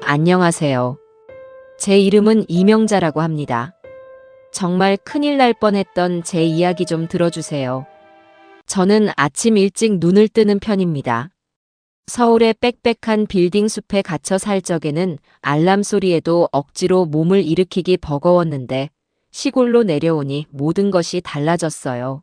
안녕하세요. 제 이름은 이명자라고 합니다. 정말 큰일 날 뻔했던 제 이야기 좀 들어주세요. 저는 아침 일찍 눈을 뜨는 편입니다. 서울의 빽빽한 빌딩 숲에 갇혀 살 적에는 알람 소리에도 억지로 몸을 일으키기 버거웠는데 시골로 내려오니 모든 것이 달라졌어요.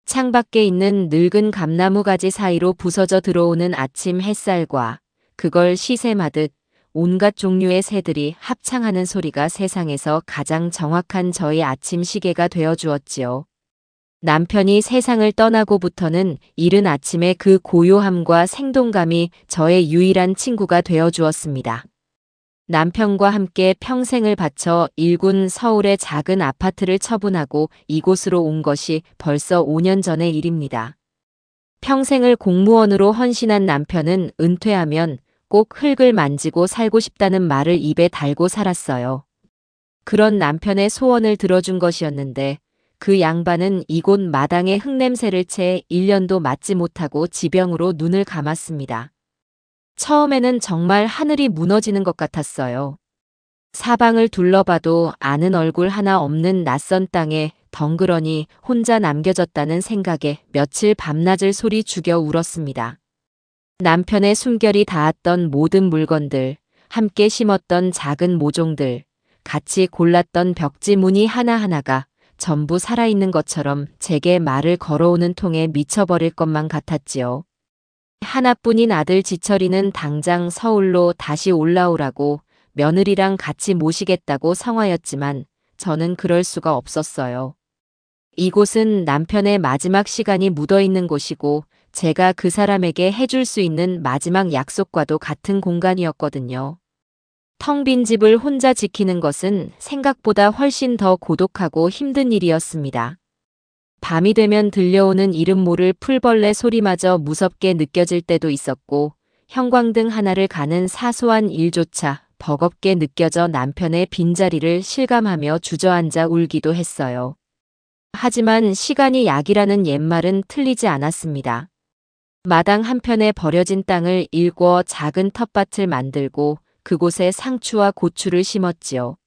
창밖에 있는 늙은 감나무 가지 사이로 부서져 들어오는 아침 햇살과 그걸 시샘하듯 온갖 종류의 새들이 합창하는 소리가 세상에서 가장 정확한 저의 아침 시계가 되어 주었지요. 남편이 세상을 떠나고부터는 이른 아침의 그 고요함과 생동감이 저의 유일한 친구가 되어 주었습니다. 남편과 함께 평생을 바쳐 일군 서울의 작은 아파트를 처분하고 이곳으로 온 것이 벌써 5년 전의 일입니다. 평생을 공무원으로 헌신한 남편은 은퇴하면 꼭 흙을 만지고 살고 싶다는 말을 입에 달고 살았어요. 그런 남편의 소원을 들어준 것이었는데 그 양반은 이곳 마당의 흙냄새를 채 1년도 맞지 못하고 지병으로 눈을 감았습니다. 처음에는 정말 하늘이 무너지는 것 같았어요. 사방을 둘러봐도 아는 얼굴 하나 없는 낯선 땅에 덩그러니 혼자 남겨졌다는 생각에 며칠 밤낮을 소리 죽여 울었습니다. 남편의 숨결이 닿았던 모든 물건들, 함께 심었던 작은 모종들, 같이 골랐던 벽지 무늬 하나하나가 전부 살아있는 것처럼 제게 말을 걸어오는 통에 미쳐버릴 것만 같았지요. 하나뿐인 아들 지철이는 당장 서울로 다시 올라오라고 며느리랑 같이 모시겠다고 성화였지만 저는 그럴 수가 없었어요. 이곳은 남편의 마지막 시간이 묻어있는 곳이고 제가 그 사람에게 해줄 수 있는 마지막 약속과도 같은 공간이었거든요. 텅 빈 집을 혼자 지키는 것은 생각보다 훨씬 더 고독하고 힘든 일이었습니다. 밤이 되면 들려오는 이름 모를 풀벌레 소리마저 무섭게 느껴질 때도 있었고 형광등 하나를 가는 사소한 일조차 버겁게 느껴져 남편의 빈자리를 실감하며 주저앉아 울기도 했어요. 하지만 시간이 약이라는 옛말은 틀리지 않았습니다. 마당 한편에 버려진 땅을 일궈 작은 텃밭을 만들고 그곳에 상추와 고추를 심었지요.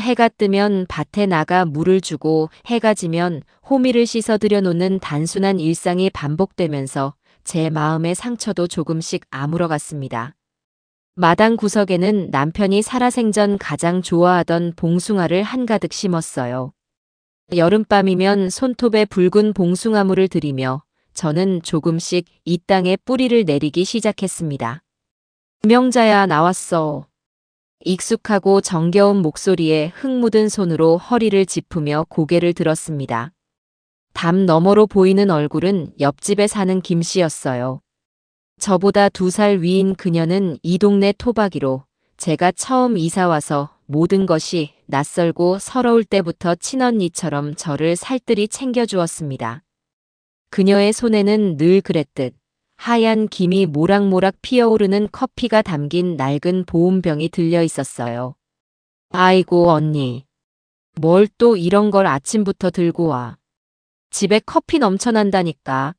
해가 뜨면 밭에 나가 물을 주고 해가 지면 호미를 씻어 들여놓는 단순한 일상이 반복되면서 제 마음의 상처도 조금씩 아물어갔습니다. 마당 구석에는 남편이 살아생전 가장 좋아하던 봉숭아를 한가득 심었어요. 여름밤이면 손톱에 붉은 봉숭아물을 들이며 저는 조금씩 이 땅에 뿌리를 내리기 시작했습니다. 명자야, 나왔어. 익숙하고 정겨운 목소리에 흙 묻은 손으로 허리를 짚으며 고개를 들었습니다. 담 너머로 보이는 얼굴은 옆집에 사는 김 씨였어요. 저보다 2살 위인 그녀는 이 동네 토박이로 제가 처음 이사와서 모든 것이 낯설고 서러울 때부터 친언니처럼 저를 살뜰히 챙겨주었습니다. 그녀의 손에는 늘 그랬듯 하얀 김이 모락모락 피어오르는 커피가 담긴 낡은 보온병이 들려 있었어요. 아이고 언니, 뭘 또 이런 걸 아침부터 들고 와. 집에 커피 넘쳐난다니까.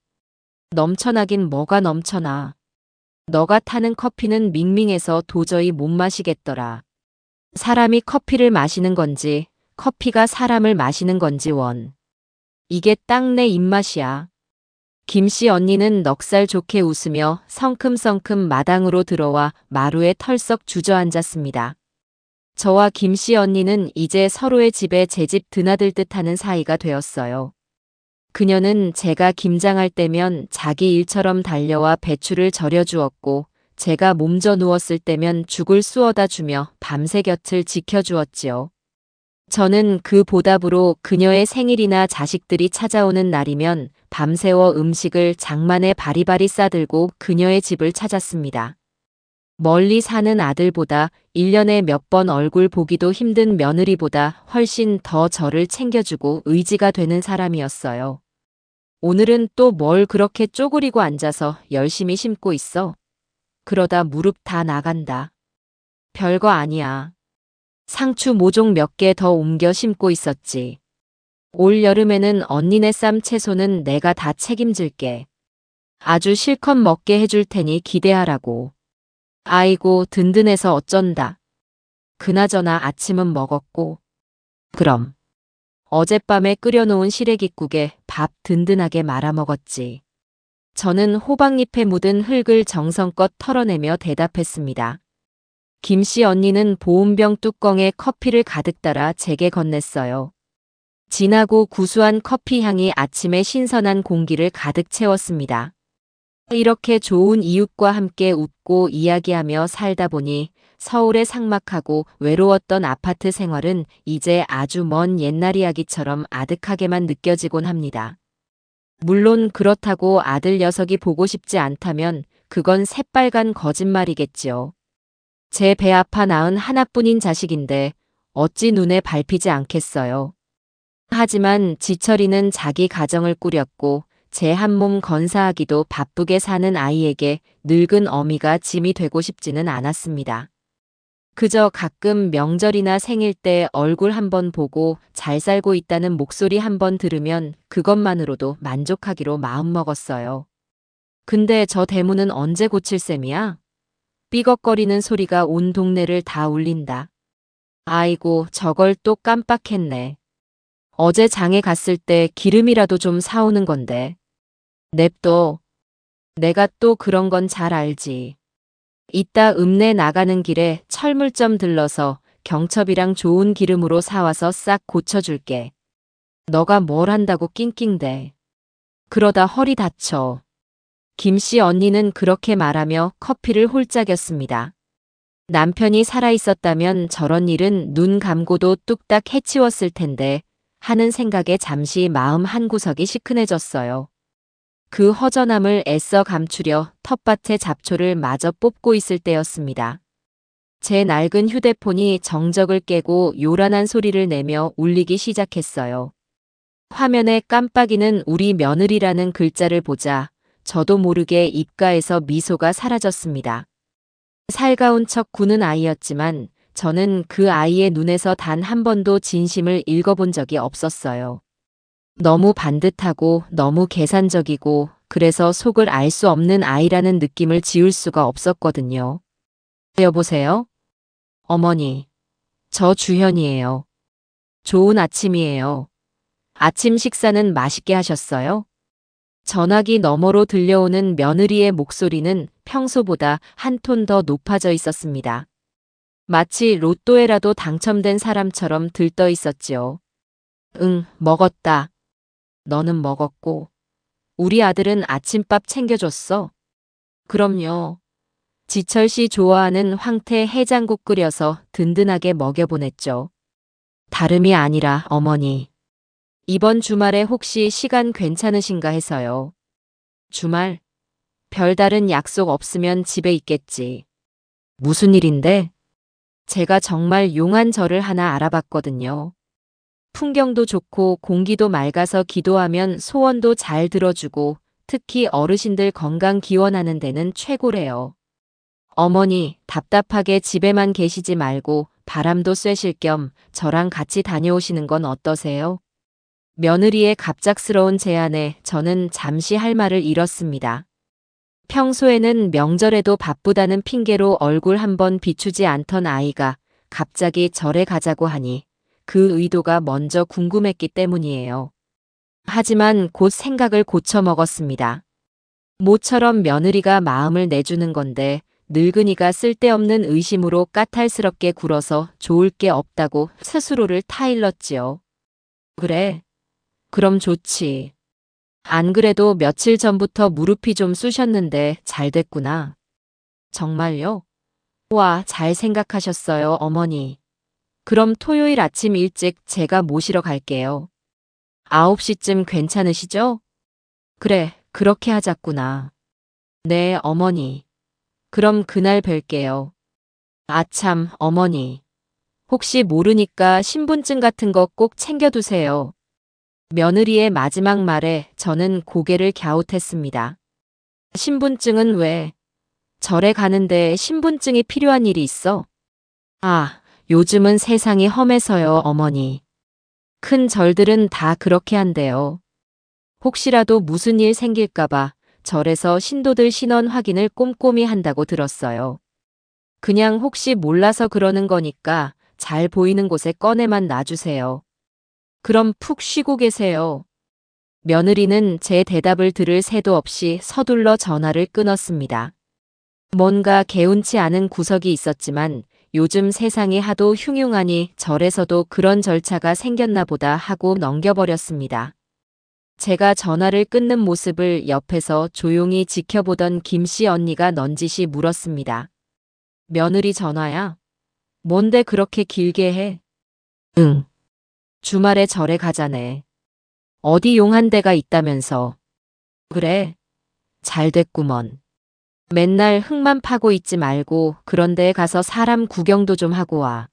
넘쳐나긴 뭐가 넘쳐나. 너가 타는 커피는 밍밍해서 도저히 못 마시겠더라. 사람이 커피를 마시는 건지 커피가 사람을 마시는 건지 원. 이게 딱 내 입맛이야. 김씨 언니는 넉살 좋게 웃으며 성큼성큼 마당으로 들어와 마루에 털썩 주저앉았습니다. 저와 김씨 언니는 이제 서로의 집에 제 집 드나들 듯하는 사이가 되었어요. 그녀는 제가 김장할 때면 자기 일처럼 달려와 배추를 절여주었고 제가 몸져 누웠을 때면 죽을 쑤어다 주며 밤새 곁을 지켜주었지요. 저는 그 보답으로 그녀의 생일이나 자식들이 찾아오는 날이면 밤새워 음식을 장만에 바리바리 싸들고 그녀의 집을 찾았습니다. 멀리 사는 아들보다 1년에 몇 번 얼굴 보기도 힘든 며느리보다 훨씬 더 저를 챙겨주고 의지가 되는 사람이었어요. 오늘은 또 뭘 그렇게 쪼그리고 앉아서 열심히 심고 있어? 그러다 무릎 다 나간다. 별거 아니야. 상추 모종 몇 개 더 옮겨 심고 있었지. 올 여름에는 언니네 쌈 채소는 내가 다 책임질게. 아주 실컷 먹게 해줄 테니 기대하라고. 아이고, 든든해서 어쩐다. 그나저나 아침은 먹었고. 그럼. 어젯밤에 끓여놓은 시래기국에 밥 든든하게 말아 먹었지. 저는 호박잎에 묻은 흙을 정성껏 털어내며 대답했습니다. 김씨 언니는 보온병 뚜껑에 커피를 가득 따라 제게 건넸어요. 진하고 구수한 커피 향이 아침의 신선한 공기를 가득 채웠습니다. 이렇게 좋은 이웃과 함께 웃고 이야기하며 살다 보니 서울의 삭막하고 외로웠던 아파트 생활은 이제 아주 먼 옛날 이야기처럼 아득하게만 느껴지곤 합니다. 물론 그렇다고 아들 녀석이 보고 싶지 않다면 그건 새빨간 거짓말이겠지요. 제 배 아파 낳은 하나뿐인 자식인데 어찌 눈에 밟히지 않겠어요. 하지만 지철이는 자기 가정을 꾸렸고 제 한 몸 건사하기도 바쁘게 사는 아이에게 늙은 어미가 짐이 되고 싶지는 않았습니다. 그저 가끔 명절이나 생일 때 얼굴 한번 보고 잘 살고 있다는 목소리 한번 들으면 그것만으로도 만족하기로 마음먹었어요. 근데 저 대문은 언제 고칠 셈이야? 삐걱거리는 소리가 온 동네를 다 울린다. 아이고, 저걸 또 깜빡했네. 어제 장에 갔을 때 기름이라도 좀 사오는 건데. 냅둬. 내가 또 그런 건 잘 알지. 이따 읍내 나가는 길에 철물점 들러서 경첩이랑 좋은 기름으로 사와서 싹 고쳐줄게. 너가 뭘 한다고 낑낑대. 그러다 허리 다쳐. 김씨 언니는 그렇게 말하며 커피를 홀짝였습니다. 남편이 살아있었다면 저런 일은 눈 감고도 뚝딱 해치웠을 텐데 하는 생각에 잠시 마음 한구석이 시큰해졌어요. 그 허전함을 애써 감추려 텃밭에 잡초를 마저 뽑고 있을 때였습니다. 제 낡은 휴대폰이 정적을 깨고 요란한 소리를 내며 울리기 시작했어요. 화면에 깜빡이는 우리 며느리라는 글자를 보자 저도 모르게 입가에서 미소가 사라졌습니다. 살가운 척 구는 아이였지만 저는 그 아이의 눈에서 단 한 번도 진심을 읽어본 적이 없었어요. 너무 반듯하고 너무 계산적이고 그래서 속을 알 수 없는 아이라는 느낌을 지울 수가 없었거든요. 여보세요? 어머니, 저 주현이에요. 좋은 아침이에요. 아침 식사는 맛있게 하셨어요? 전화기 너머로 들려오는 며느리의 목소리는 평소보다 한 톤 더 높아져 있었습니다. 마치 로또에라도 당첨된 사람처럼 들떠 있었지요. 응, 먹었다. 너는 먹었고. 우리 아들은 아침밥 챙겨줬어. 그럼요. 지철 씨 좋아하는 황태 해장국 끓여서 든든하게 먹여보냈죠. 다름이 아니라 어머니. 이번 주말에 혹시 시간 괜찮으신가 해서요. 주말? 별다른 약속 없으면 집에 있겠지. 무슨 일인데? 제가 정말 용한 절을 하나 알아봤거든요. 풍경도 좋고 공기도 맑아서 기도하면 소원도 잘 들어주고 특히 어르신들 건강 기원하는 데는 최고래요. 어머니, 답답하게 집에만 계시지 말고 바람도 쐬실 겸 저랑 같이 다녀오시는 건 어떠세요? 며느리의 갑작스러운 제안에 저는 잠시 할 말을 잃었습니다. 평소에는 명절에도 바쁘다는 핑계로 얼굴 한번 비추지 않던 아이가 갑자기 절에 가자고 하니 그 의도가 먼저 궁금했기 때문이에요. 하지만 곧 생각을 고쳐먹었습니다. 모처럼 며느리가 마음을 내주는 건데 늙은이가 쓸데없는 의심으로 까탈스럽게 굴어서 좋을 게 없다고 스스로를 타일렀지요. 그래. 그럼 좋지. 안 그래도 며칠 전부터 무릎이 좀 쑤셨는데 잘 됐구나. 정말요? 와, 잘 생각하셨어요, 어머니. 그럼 토요일 아침 일찍 제가 모시러 갈게요. 9시쯤 괜찮으시죠? 그래, 그렇게 하자꾸나. 네, 어머니. 그럼 그날 뵐게요. 아참, 어머니. 혹시 모르니까 신분증 같은 거 꼭 챙겨두세요. 며느리의 마지막 말에 저는 고개를 갸웃했습니다. 신분증은 왜? 절에 가는데 신분증이 필요한 일이 있어? 아, 요즘은 세상이 험해서요, 어머니. 큰 절들은 다 그렇게 한대요. 혹시라도 무슨 일 생길까봐 절에서 신도들 신원 확인을 꼼꼼히 한다고 들었어요. 그냥 혹시 몰라서 그러는 거니까 잘 보이는 곳에 꺼내만 놔주세요. 그럼 푹 쉬고 계세요. 며느리는 제 대답을 들을 새도 없이 서둘러 전화를 끊었습니다. 뭔가 개운치 않은 구석이 있었지만 요즘 세상이 하도 흉흉하니 절에서도 그런 절차가 생겼나 보다 하고 넘겨버렸습니다. 제가 전화를 끊는 모습을 옆에서 조용히 지켜보던 김씨 언니가 넌지시 물었습니다. 며느리 전화야? 뭔데 그렇게 길게 해? 응. 주말에 절에 가자네. 어디 용한 데가 있다면서. 그래. 잘 됐구먼. 맨날 흙만 파고 있지 말고 그런 데에 가서 사람 구경도 좀 하고 와.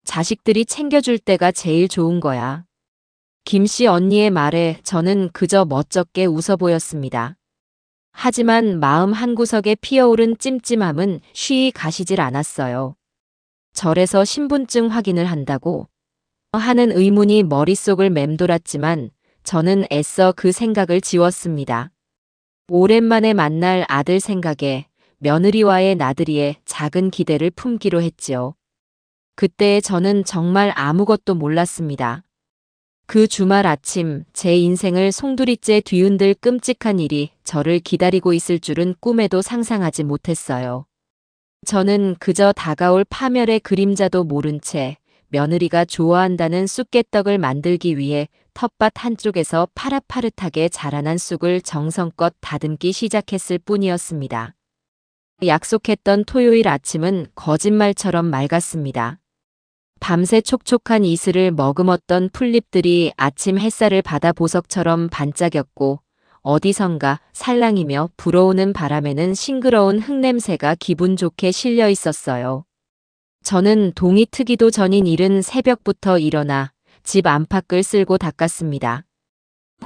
자식들이 챙겨줄 때가 제일 좋은 거야. 김씨 언니의 말에 저는 그저 멋쩍게 웃어 보였습니다. 하지만 마음 한구석에 피어오른 찜찜함은 쉬이 가시질 않았어요. 절에서 신분증 확인을 한다고 하는 의문이 머릿속을 맴돌았지만 저는 애써 그 생각을 지웠습니다. 오랜만에 만날 아들 생각에 며느리와의 나들이에 작은 기대를 품기로 했지요. 그때 저는 정말 아무것도 몰랐습니다. 그 주말 아침 제 인생을 송두리째 뒤흔들 끔찍한 일이 저를 기다리고 있을 줄은 꿈에도 상상하지 못했어요. 저는 그저 다가올 파멸의 그림자도 모른 채 며느리가 좋아한다는 쑥개떡을 만들기 위해 텃밭 한쪽에서 파릇파릇하게 자라난 쑥을 정성껏 다듬기 시작했을 뿐이었습니다. 약속했던 토요일 아침은 거짓말처럼 맑았습니다. 밤새 촉촉한 이슬을 머금었던 풀잎들이 아침 햇살을 받아 보석처럼 반짝였고 어디선가 살랑이며 불어오는 바람에는 싱그러운 흙냄새가 기분 좋게 실려 있었어요. 저는 동이 트기도 전인 이른 새벽부터 일어나 집 안팎을 쓸고 닦았습니다.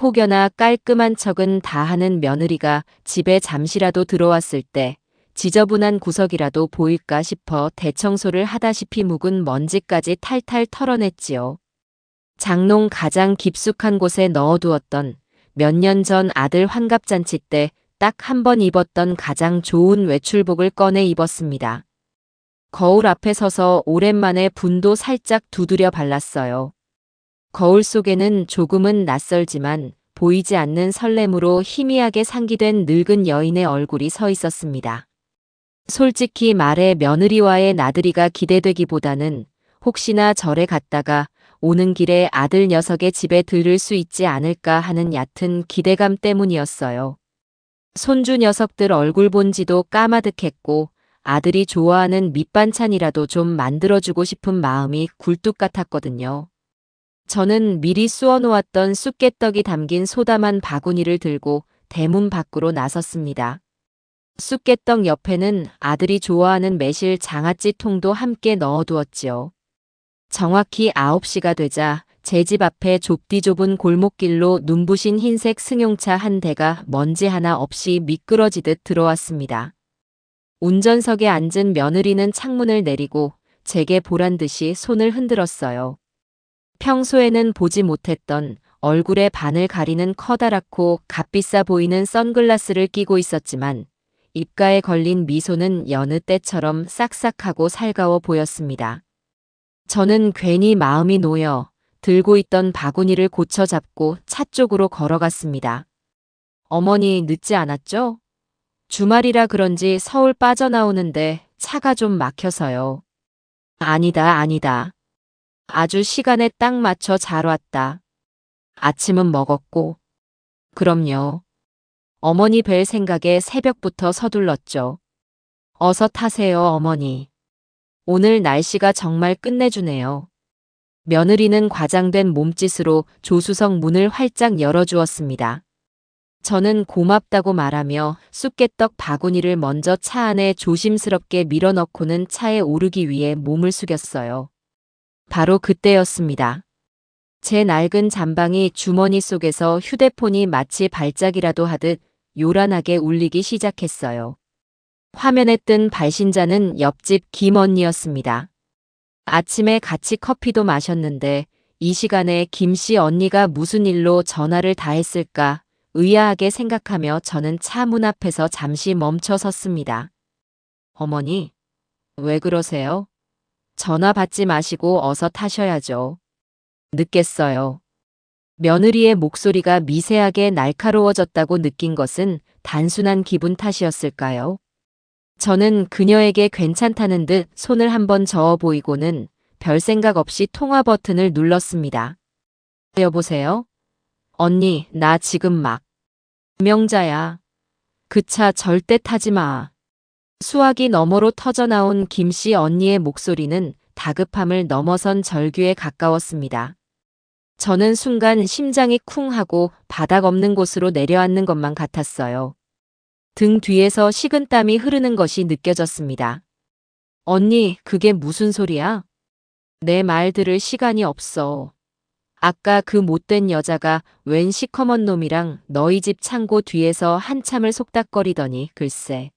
혹여나 깔끔한 척은 다 하는 며느리가 집에 잠시라도 들어왔을 때 지저분한 구석이라도 보일까 싶어 대청소를 하다시피 묵은 먼지까지 탈탈 털어냈지요. 장롱 가장 깊숙한 곳에 넣어두었던 몇 년 전 아들 환갑잔치 때 딱 한 번 입었던 가장 좋은 외출복을 꺼내 입었습니다. 거울 앞에 서서 오랜만에 분도 살짝 두드려 발랐어요. 거울 속에는 조금은 낯설지만 보이지 않는 설렘으로 희미하게 상기된 늙은 여인의 얼굴이 서 있었습니다. 솔직히 말해 며느리와의 나들이가 기대되기보다는 혹시나 절에 갔다가 오는 길에 아들 녀석의 집에 들를 수 있지 않을까 하는 얕은 기대감 때문이었어요. 손주 녀석들 얼굴 본 지도 까마득했고 아들이 좋아하는 밑반찬이라도 좀 만들어주고 싶은 마음이 굴뚝 같았거든요. 저는 미리 쑤어놓았던 쑥개떡이 담긴 소담한 바구니를 들고 대문 밖으로 나섰습니다. 쑥개떡 옆에는 아들이 좋아하는 매실 장아찌 통도 함께 넣어두었지요. 정확히 9시가 되자 제 집 앞에 좁디 좁은 골목길로 눈부신 흰색 승용차 한 대가 먼지 하나 없이 미끄러지듯 들어왔습니다. 운전석에 앉은 며느리는 창문을 내리고 제게 보란 듯이 손을 흔들었어요. 평소에는 보지 못했던 얼굴의 반을 가리는 커다랗고 값비싸 보이는 선글라스를 끼고 있었지만 입가에 걸린 미소는 여느 때처럼 싹싹하고 살가워 보였습니다. 저는 괜히 마음이 놓여 들고 있던 바구니를 고쳐 잡고 차 쪽으로 걸어갔습니다. 어머니 늦지 않았죠? 주말이라 그런지 서울 빠져나오는데 차가 좀 막혀서요. 아니다. 아주 시간에 딱 맞춰 잘 왔다. 아침은 먹었고. 그럼요. 어머니 뵐 생각에 새벽부터 서둘렀죠. 어서 타세요, 어머니. 오늘 날씨가 정말 끝내주네요. 며느리는 과장된 몸짓으로 조수석 문을 활짝 열어주었습니다. 저는 고맙다고 말하며 쑥개떡 바구니를 먼저 차 안에 조심스럽게 밀어넣고는 차에 오르기 위해 몸을 숙였어요. 바로 그때였습니다. 제 낡은 잠방이 주머니 속에서 휴대폰이 마치 발작이라도 하듯 요란하게 울리기 시작했어요. 화면에 뜬 발신자는 옆집 김 언니였습니다. 아침에 같이 커피도 마셨는데 이 시간에 김씨 언니가 무슨 일로 전화를 다 했을까 의아하게 생각하며 저는 차 문 앞에서 잠시 멈춰 섰습니다. 어머니, 왜 그러세요? 전화 받지 마시고 어서 타셔야죠. 늦겠어요. 며느리의 목소리가 미세하게 날카로워졌다고 느낀 것은 단순한 기분 탓이었을까요? 저는 그녀에게 괜찮다는 듯 손을 한번 저어 보이고는 별 생각 없이 통화 버튼을 눌렀습니다. 여보세요? 언니, 나 지금 막 명자야. 그 차 절대 타지 마. 수화기 너머로 터져나온 김씨 언니의 목소리는 다급함을 넘어선 절규에 가까웠습니다. 저는 순간 심장이 쿵 하고 바닥 없는 곳으로 내려앉는 것만 같았어요. 등 뒤에서 식은땀이 흐르는 것이 느껴졌습니다. 언니, 그게 무슨 소리야? 내 말 들을 시간이 없어. 아까 그 못된 여자가 웬 시커먼 놈이랑 너희 집 창고 뒤에서 한참을 속닥거리더니 글쎄.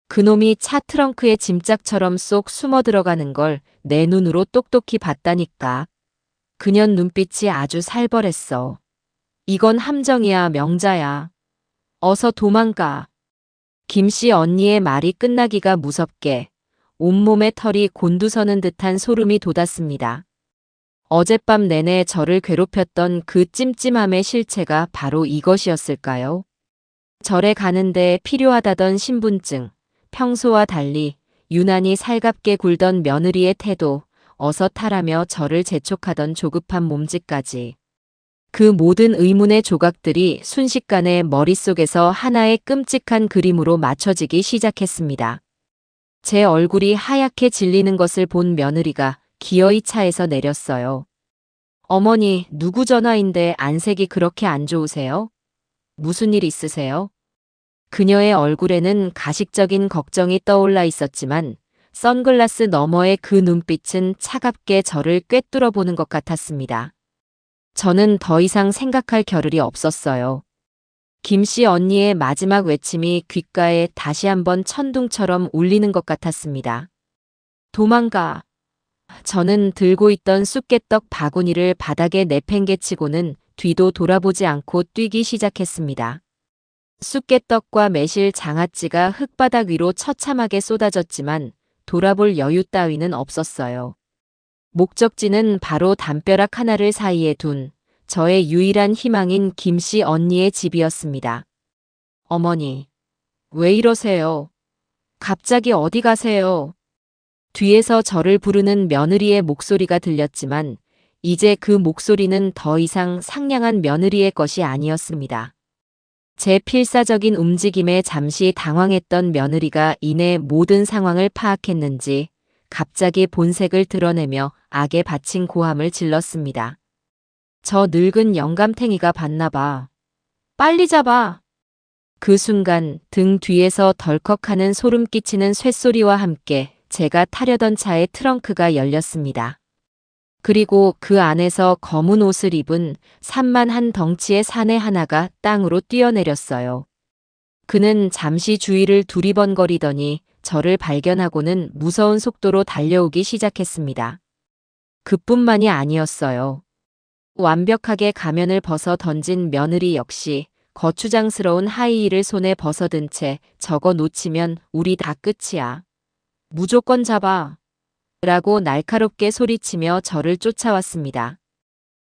그놈이 차 트렁크에 짐짝처럼 쏙 숨어 들어가는 걸 내 눈으로 똑똑히 봤다니까. 그년 눈빛이 아주 살벌했어. 이건 함정이야, 명자야. 어서 도망가. 김씨 언니의 말이 끝나기가 무섭게 온몸에 털이 곤두서는 듯한 소름이 돋았습니다. 어젯밤 내내 저를 괴롭혔던 그 찜찜함의 실체가 바로 이것이었을까요? 절에 가는데 필요하다던 신분증, 평소와 달리 유난히 살갑게 굴던 며느리의 태도, 어서 타라며 저를 재촉하던 조급한 몸짓까지. 그 모든 의문의 조각들이 순식간에 머릿속에서 하나의 끔찍한 그림으로 맞춰지기 시작했습니다. 제 얼굴이 하얗게 질리는 것을 본 며느리가 기어이 차에서 내렸어요. 어머니, 누구 전화인데 안색이 그렇게 안 좋으세요? 무슨 일 있으세요? 그녀의 얼굴에는 가식적인 걱정이 떠올라 있었지만 선글라스 너머의 그 눈빛은 차갑게 저를 꿰뚫어 보는 것 같았습니다. 저는 더 이상 생각할 겨를이 없었어요. 김씨 언니의 마지막 외침이 귓가에 다시 한번 천둥처럼 울리는 것 같았습니다. 도망가. 저는 들고 있던 쑥개떡 바구니를 바닥에 내팽개치고는 뒤도 돌아보지 않고 뛰기 시작했습니다. 쑥개떡과 매실 장아찌가 흙바닥 위로 처참하게 쏟아졌지만 돌아볼 여유 따위는 없었어요. 목적지는 바로 담벼락 하나를 사이에 둔 저의 유일한 희망인 김씨 언니의 집이었습니다. 어머니, 왜 이러세요? 갑자기 어디 가세요? 뒤에서 저를 부르는 며느리의 목소리가 들렸지만 이제 그 목소리는 더 이상 상냥한 며느리의 것이 아니었습니다. 제 필사적인 움직임에 잠시 당황했던 며느리가 이내 모든 상황을 파악했는지 갑자기 본색을 드러내며 악에 바친 고함을 질렀습니다. 저 늙은 영감탱이가 봤나 봐. 빨리 잡아. 그 순간 등 뒤에서 덜컥하는 소름 끼치는 쇳소리와 함께 제가 타려던 차의 트렁크가 열렸습니다. 그리고 그 안에서 검은 옷을 입은 산만한 덩치의 사내 하나가 땅으로 뛰어내렸어요. 그는 잠시 주위를 두리번거리더니 저를 발견하고는 무서운 속도로 달려오기 시작했습니다. 그뿐만이 아니었어요. 완벽하게 가면을 벗어 던진 며느리 역시 거추장스러운 하이힐을 손에 벗어든 채 저거 놓치면 우리 다 끝이야. 무조건 잡아. 라고 날카롭게 소리치며 저를 쫓아왔습니다.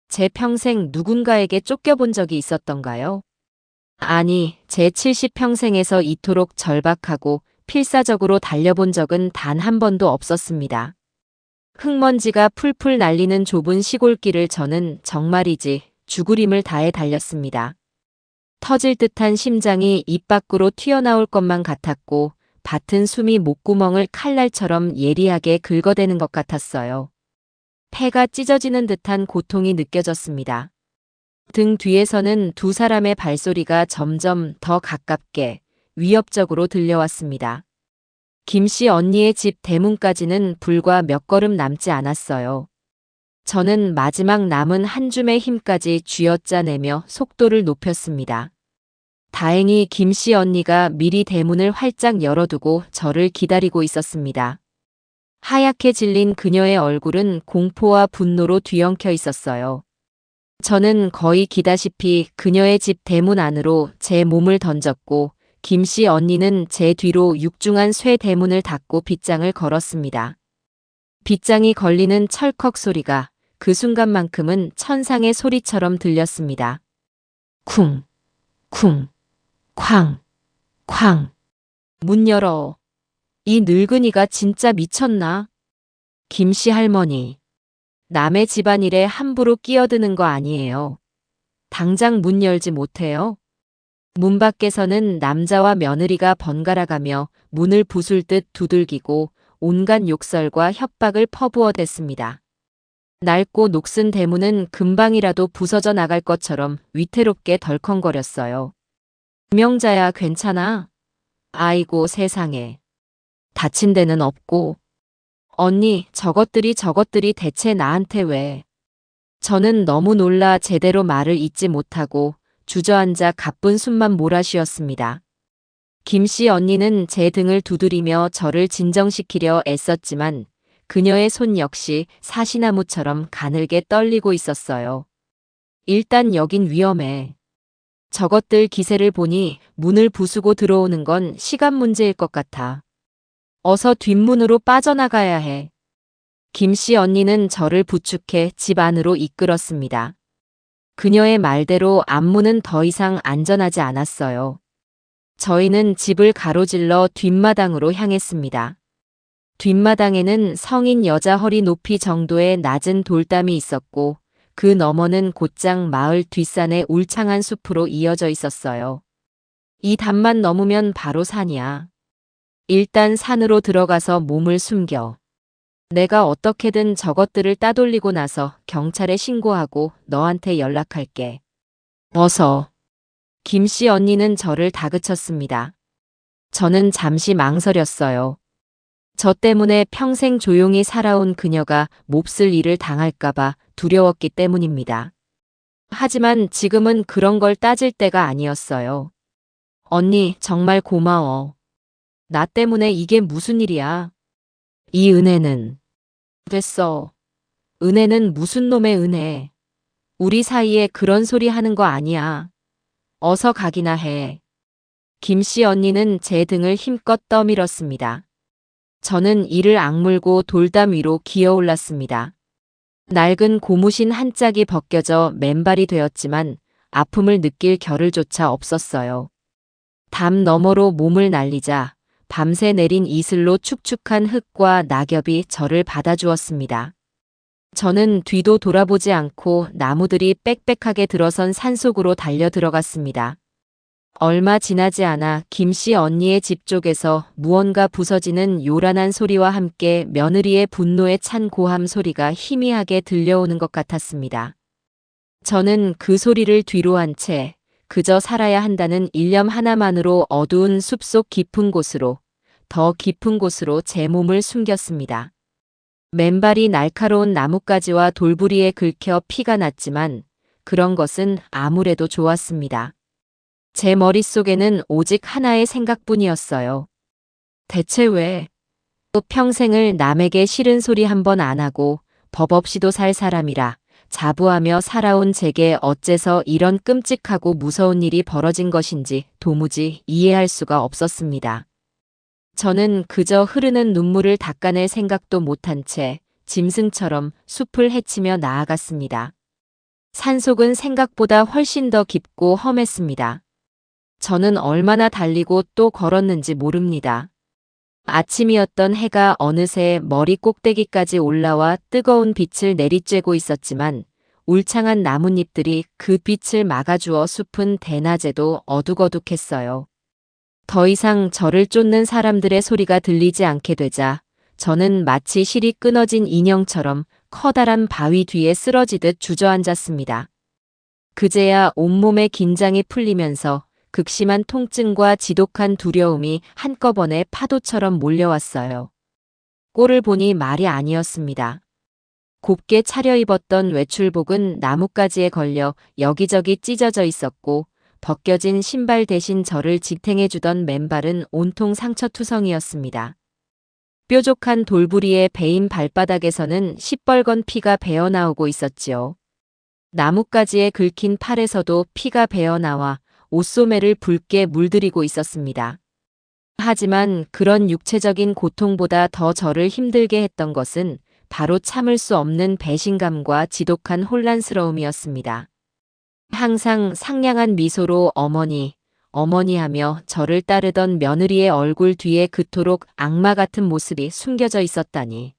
제 평생 누군가에게 쫓겨본 적이 있었던가요? 아니, 제 70평생에서 이토록 절박하고 필사적으로 달려본 적은 단 한 번도 없었습니다. 흙먼지가 풀풀 날리는 좁은 시골길을 저는 정말이지 죽으림을 다해 달렸습니다. 터질 듯한 심장이 입 밖으로 튀어나올 것만 같았고 밭은 숨이 목구멍을 칼날처럼 예리하게 긁어대는 것 같았어요. 폐가 찢어지는 듯한 고통이 느껴졌습니다. 등 뒤에서는 두 사람의 발소리가 점점 더 가깝게 위협적으로 들려왔습니다. 김씨 언니의 집 대문까지는 불과 몇 걸음 남지 않았어요. 저는 마지막 남은 한 줌의 힘까지 쥐어짜내며 속도를 높였습니다. 다행히 김씨 언니가 미리 대문을 활짝 열어두고 저를 기다리고 있었습니다. 하얗게 질린 그녀의 얼굴은 공포와 분노로 뒤엉켜 있었어요. 저는 거의 기다시피 그녀의 집 대문 안으로 제 몸을 던졌고 김씨 언니는 제 뒤로 육중한 쇠 대문을 닫고 빗장을 걸었습니다. 빗장이 걸리는 철컥 소리가 그 순간만큼은 천상의 소리처럼 들렸습니다. 쿵, 쿵, 쾅, 쾅. 문 열어. 이 늙은이가 진짜 미쳤나? 김씨 할머니. 남의 집안일에 함부로 끼어드는 거 아니에요. 당장 문 열지 못해요? 문 밖에서는 남자와 며느리가 번갈아가며 문을 부술 듯 두들기고 온갖 욕설과 협박을 퍼부어댔습니다. 낡고 녹슨 대문은 금방이라도 부서져 나갈 것처럼 위태롭게 덜컹거렸어요. 김영자야, 괜찮아? 아이고 세상에. 다친 데는 없고. 언니, 저것들이 대체 나한테 왜. 저는 너무 놀라 제대로 말을 잇지 못하고 주저앉아 가쁜 숨만 몰아쉬었습니다. 김씨 언니는 제 등을 두드리며 저를 진정시키려 애썼지만 그녀의 손 역시 사시나무처럼 가늘게 떨리고 있었어요. 일단 여긴 위험해. 저것들 기세를 보니 문을 부수고 들어오는 건 시간 문제일 것 같아. 어서 뒷문으로 빠져나가야 해. 김씨 언니는 저를 부축해 집 안으로 이끌었습니다. 그녀의 말대로 앞문은 더 이상 안전하지 않았어요. 저희는 집을 가로질러 뒷마당으로 향했습니다. 뒷마당에는 성인 여자 허리 높이 정도의 낮은 돌담이 있었고 그 너머는 곧장 마을 뒷산의 울창한 숲으로 이어져 있었어요. 이 담만 넘으면 바로 산이야. 일단 산으로 들어가서 몸을 숨겨. 내가 어떻게든 저것들을 따돌리고 나서 경찰에 신고하고 너한테 연락할게. 어서. 김씨 언니는 저를 다그쳤습니다. 저는 잠시 망설였어요. 저 때문에 평생 조용히 살아온 그녀가 몹쓸 일을 당할까봐 두려웠기 때문입니다. 하지만 지금은 그런 걸 따질 때가 아니었어요. 언니, 정말 고마워. 나 때문에 이게 무슨 일이야? 이 은혜는. 됐어. 은혜는 무슨 놈의 은혜. 우리 사이에 그런 소리 하는 거 아니야. 어서 가기나 해. 김씨 언니는 제 등을 힘껏 떠밀었습니다. 저는 이를 악물고 돌담 위로 기어올랐습니다. 낡은 고무신 한 짝이 벗겨져 맨발이 되었지만 아픔을 느낄 겨를조차 없었어요. 담 너머로 몸을 날리자 밤새 내린 이슬로 축축한 흙과 낙엽이 저를 받아주었습니다. 저는 뒤도 돌아보지 않고 나무들이 빽빽하게 들어선 산속으로 달려 들어갔습니다. 얼마 지나지 않아 김씨 언니의 집 쪽에서 무언가 부서지는 요란한 소리와 함께 며느리의 분노에 찬 고함 소리가 희미하게 들려오는 것 같았습니다. 저는 그 소리를 뒤로 한 채 그저 살아야 한다는 일념 하나만으로 어두운 숲속 깊은 곳으로, 더 깊은 곳으로 제 몸을 숨겼습니다. 맨발이 날카로운 나뭇가지와 돌부리에 긁혀 피가 났지만 그런 것은 아무래도 좋았습니다. 제 머릿속에는 오직 하나의 생각뿐이었어요. 대체 왜? 또 평생을 남에게 싫은 소리 한 번 안 하고 법 없이도 살 사람이라 자부하며 살아온 제게 어째서 이런 끔찍하고 무서운 일이 벌어진 것인지 도무지 이해할 수가 없었습니다. 저는 그저 흐르는 눈물을 닦아낼 생각도 못한 채 짐승처럼 숲을 헤치며 나아갔습니다. 산속은 생각보다 훨씬 더 깊고 험했습니다. 저는 얼마나 달리고 또 걸었는지 모릅니다. 아침이었던 해가 어느새 머리 꼭대기까지 올라와 뜨거운 빛을 내리쬐고 있었지만 울창한 나뭇잎들이 그 빛을 막아주어 숲은 대낮에도 어둑어둑했어요. 더 이상 저를 쫓는 사람들의 소리가 들리지 않게 되자 저는 마치 실이 끊어진 인형처럼 커다란 바위 뒤에 쓰러지듯 주저앉았습니다. 그제야 온몸의 긴장이 풀리면서 극심한 통증과 지독한 두려움이 한꺼번에 파도처럼 몰려왔어요. 꼴을 보니 말이 아니었습니다. 곱게 차려입었던 외출복은 나뭇가지에 걸려 여기저기 찢어져 있었고 벗겨진 신발 대신 저를 지탱해주던 맨발은 온통 상처투성이었습니다. 뾰족한 돌부리에 베인 발바닥에서는 시뻘건 피가 배어나오고 있었지요. 나뭇가지에 긁힌 팔에서도 피가 배어나와 옷소매를 붉게 물들이고 있었습니다. 하지만 그런 육체적인 고통보다 더 저를 힘들게 했던 것은 바로 참을 수 없는 배신감과 지독한 혼란스러움이었습니다. 항상 상냥한 미소로 어머니, 어머니 하며 저를 따르던 며느리의 얼굴 뒤에 그토록 악마 같은 모습이 숨겨져 있었다니.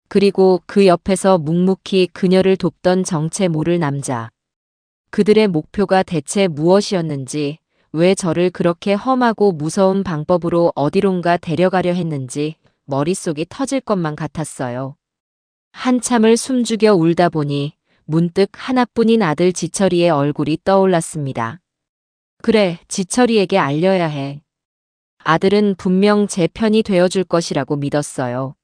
그리고 그 옆에서 묵묵히 그녀를 돕던 정체 모를 남자. 그들의 목표가 대체 무엇이었는지, 왜 저를 그렇게 험하고 무서운 방법으로 어디론가 데려가려 했는지 머릿속이 터질 것만 같았어요. 한참을 숨죽여 울다 보니 문득 하나뿐인 아들 지철이의 얼굴이 떠올랐습니다. 그래, 지철이에게 알려야 해. 아들은 분명 제 편이 되어줄 것이라고 믿었어요.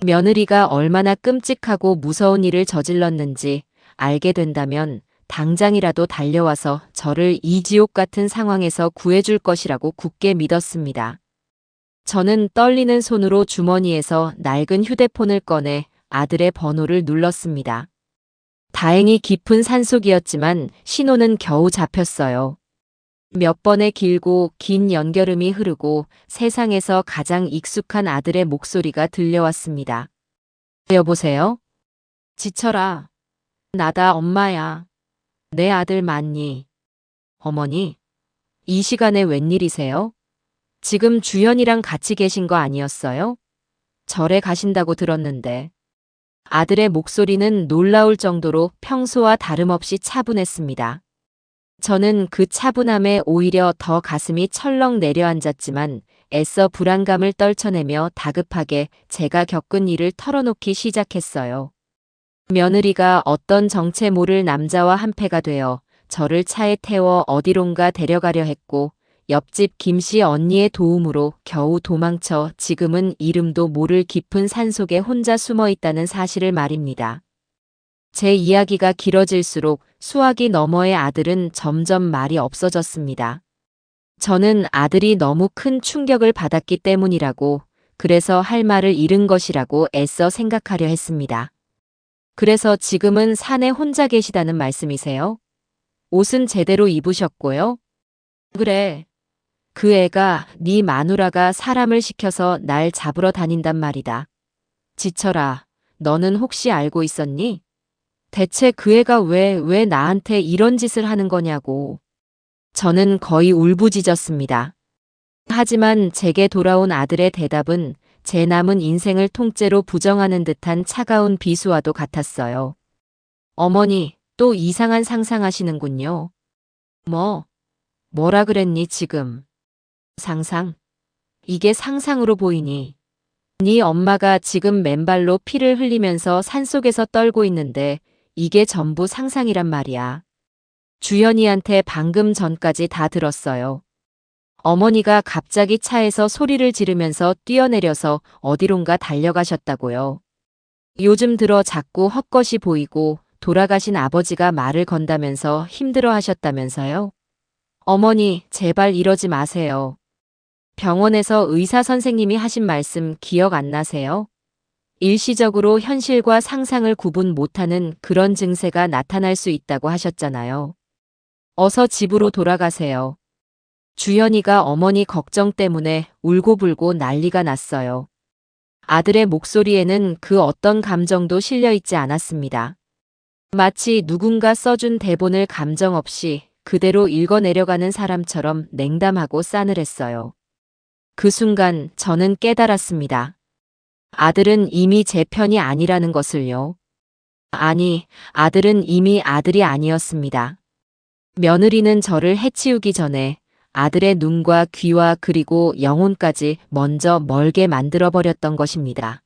며느리가 얼마나 끔찍하고 무서운 일을 저질렀는지 알게 된다면 당장이라도 달려와서 저를 이 지옥 같은 상황에서 구해줄 것이라고 굳게 믿었습니다. 저는 떨리는 손으로 주머니에서 낡은 휴대폰을 꺼내 아들의 번호를 눌렀습니다. 다행히 깊은 산속이었지만 신호는 겨우 잡혔어요. 몇 번의 길고 긴 연결음이 흐르고 세상에서 가장 익숙한 아들의 목소리가 들려왔습니다. 여보세요? 지철아. 나다, 엄마야. 내 아들 맞니? 어머니? 이 시간에 웬일이세요? 지금 주연이랑 같이 계신 거 아니었어요? 절에 가신다고 들었는데. 아들의 목소리는 놀라울 정도로 평소와 다름없이 차분했습니다. 저는 그 차분함에 오히려 더 가슴이 철렁 내려앉았지만 애써 불안감을 떨쳐내며 다급하게 제가 겪은 일을 털어놓기 시작했어요. 며느리가 어떤 정체 모를 남자와 한패가 되어 저를 차에 태워 어디론가 데려가려 했고 옆집 김씨 언니의 도움으로 겨우 도망쳐 지금은 이름도 모를 깊은 산속에 혼자 숨어 있다는 사실을 말입니다. 제 이야기가 길어질수록 수화기 너머의 아들은 점점 말이 없어졌습니다. 저는 아들이 너무 큰 충격을 받았기 때문이라고, 그래서 할 말을 잃은 것이라고 애써 생각하려 했습니다. 그래서 지금은 산에 혼자 계시다는 말씀이세요? 옷은 제대로 입으셨고요? 그래. 그 애가, 네 마누라가 사람을 시켜서 날 잡으러 다닌단 말이다. 지철아, 너는 혹시 알고 있었니? 대체 그 애가 왜 나한테 이런 짓을 하는 거냐고. 저는 거의 울부짖었습니다. 하지만 제게 돌아온 아들의 대답은 제 남은 인생을 통째로 부정하는 듯한 차가운 비수와도 같았어요. 어머니, 또 이상한 상상하시는군요. 뭐라 그랬니 지금? 상상? 이게 상상으로 보이니? 네 엄마가 지금 맨발로 피를 흘리면서 산속에서 떨고 있는데 이게 전부 상상이란 말이야. 주연이한테 방금 전까지 다 들었어요. 어머니가 갑자기 차에서 소리를 지르면서 뛰어내려서 어디론가 달려가셨다고요. 요즘 들어 자꾸 헛것이 보이고 돌아가신 아버지가 말을 건다면서 힘들어 하셨다면서요? 어머니, 제발 이러지 마세요. 병원에서 의사 선생님이 하신 말씀 기억 안 나세요? 일시적으로 현실과 상상을 구분 못하는 그런 증세가 나타날 수 있다고 하셨잖아요. 어서 집으로 돌아가세요. 주연이가 어머니 걱정 때문에 울고불고 난리가 났어요. 아들의 목소리에는 그 어떤 감정도 실려 있지 않았습니다. 마치 누군가 써준 대본을 감정 없이 그대로 읽어내려가는 사람처럼 냉담하고 싸늘했어요. 그 순간 저는 깨달았습니다. 아들은 이미 제 편이 아니라는 것을요. 아니, 아들은 이미 아들이 아니었습니다. 며느리는 저를 해치우기 전에 아들의 눈과 귀와 그리고 영혼까지 먼저 멀게 만들어버렸던 것입니다.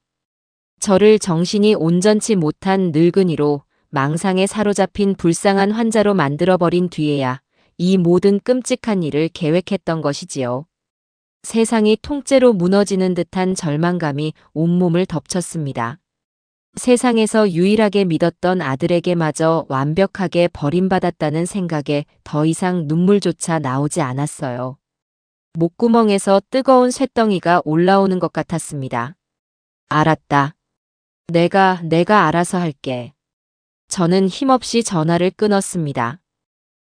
저를 정신이 온전치 못한 늙은이로 망상에 사로잡힌 불쌍한 환자로 만들어버린 뒤에야 이 모든 끔찍한 일을 계획했던 것이지요. 세상이 통째로 무너지는 듯한 절망감이 온몸을 덮쳤습니다. 세상에서 유일하게 믿었던 아들에게마저 완벽하게 버림받았다는 생각에 더 이상 눈물조차 나오지 않았어요. 목구멍에서 뜨거운 쇳덩이가 올라오는 것 같았습니다. 알았다. 내가 알아서 할게. 저는 힘없이 전화를 끊었습니다.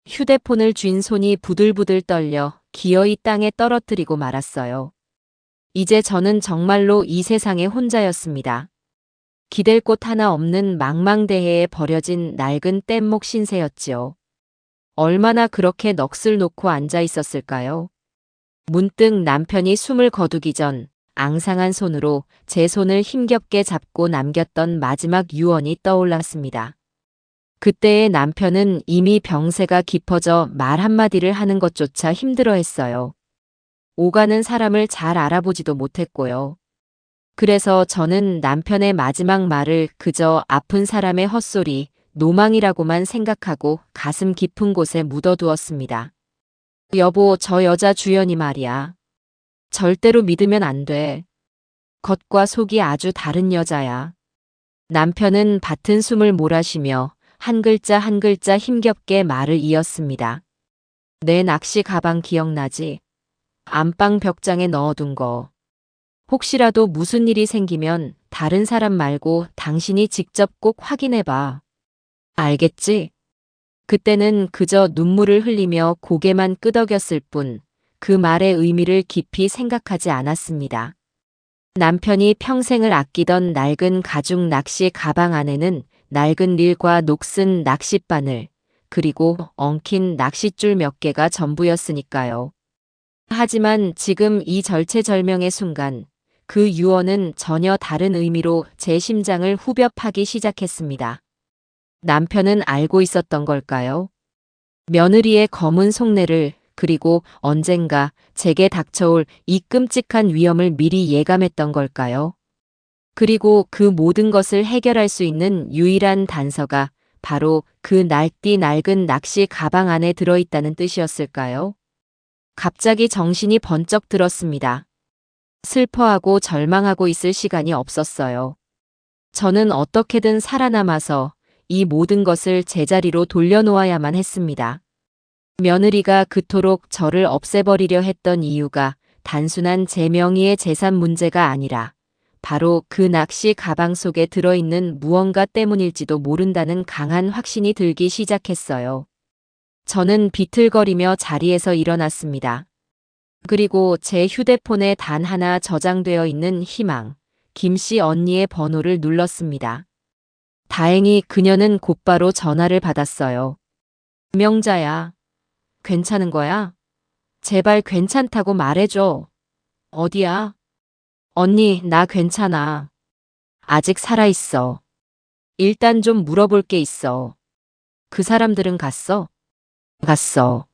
휴대폰을 쥔 손이 부들부들 떨려 기어이 땅에 떨어뜨리고 말았어요. 이제 저는 정말로 이 세상에 혼자였습니다. 기댈 곳 하나 없는 망망대해에 버려진 낡은 뗏목 신세였지요. 얼마나 그렇게 넋을 놓고 앉아 있었을까요? 문득 남편이 숨을 거두기 전 앙상한 손으로 제 손을 힘겹게 잡고 남겼던 마지막 유언이 떠올랐습니다. 그때의 남편은 이미 병세가 깊어져 말 한마디를 하는 것조차 힘들어했어요. 오가는 사람을 잘 알아보지도 못했고요. 그래서 저는 남편의 마지막 말을 그저 아픈 사람의 헛소리, 노망이라고만 생각하고 가슴 깊은 곳에 묻어두었습니다. 여보, 저 여자 주연이 말이야. 절대로 믿으면 안 돼. 겉과 속이 아주 다른 여자야. 남편은 밭은 숨을 몰아쉬며 한 글자 한 글자 힘겹게 말을 이었습니다. 내 낚시 가방 기억나지? 안방 벽장에 넣어둔 거. 혹시라도 무슨 일이 생기면 다른 사람 말고 당신이 직접 꼭 확인해봐. 알겠지? 그때는 그저 눈물을 흘리며 고개만 끄덕였을 뿐 그 말의 의미를 깊이 생각하지 않았습니다. 남편이 평생을 아끼던 낡은 가죽 낚시 가방 안에는 낡은 릴과 녹슨 낚싯바늘, 그리고 엉킨 낚싯줄 몇 개가 전부였으니까요. 하지만 지금 이 절체절명의 순간, 그 유언은 전혀 다른 의미로 제 심장을 후벼 파기 시작했습니다. 남편은 알고 있었던 걸까요? 며느리의 검은 속내를, 그리고 언젠가 제게 닥쳐올 이 끔찍한 위험을 미리 예감했던 걸까요? 그리고 그 모든 것을 해결할 수 있는 유일한 단서가 바로 그 낡디 낡은 낚시 가방 안에 들어있다는 뜻이었을까요? 갑자기 정신이 번쩍 들었습니다. 슬퍼하고 절망하고 있을 시간이 없었어요. 저는 어떻게든 살아남아서 이 모든 것을 제자리로 돌려놓아야만 했습니다. 며느리가 그토록 저를 없애버리려 했던 이유가 단순한 제 명의의 재산 문제가 아니라 바로 그 낚시 가방 속에 들어있는 무언가 때문일지도 모른다는 강한 확신이 들기 시작했어요. 저는 비틀거리며 자리에서 일어났습니다. 그리고 제 휴대폰에 단 하나 저장되어 있는 희망, 김씨 언니의 번호를 눌렀습니다. 다행히 그녀는 곧바로 전화를 받았어요. 명자야. 괜찮은 거야? 제발 괜찮다고 말해줘. 어디야? 언니, 나 괜찮아. 아직 살아있어. 일단 좀 물어볼 게 있어. 그 사람들은 갔어? 갔어.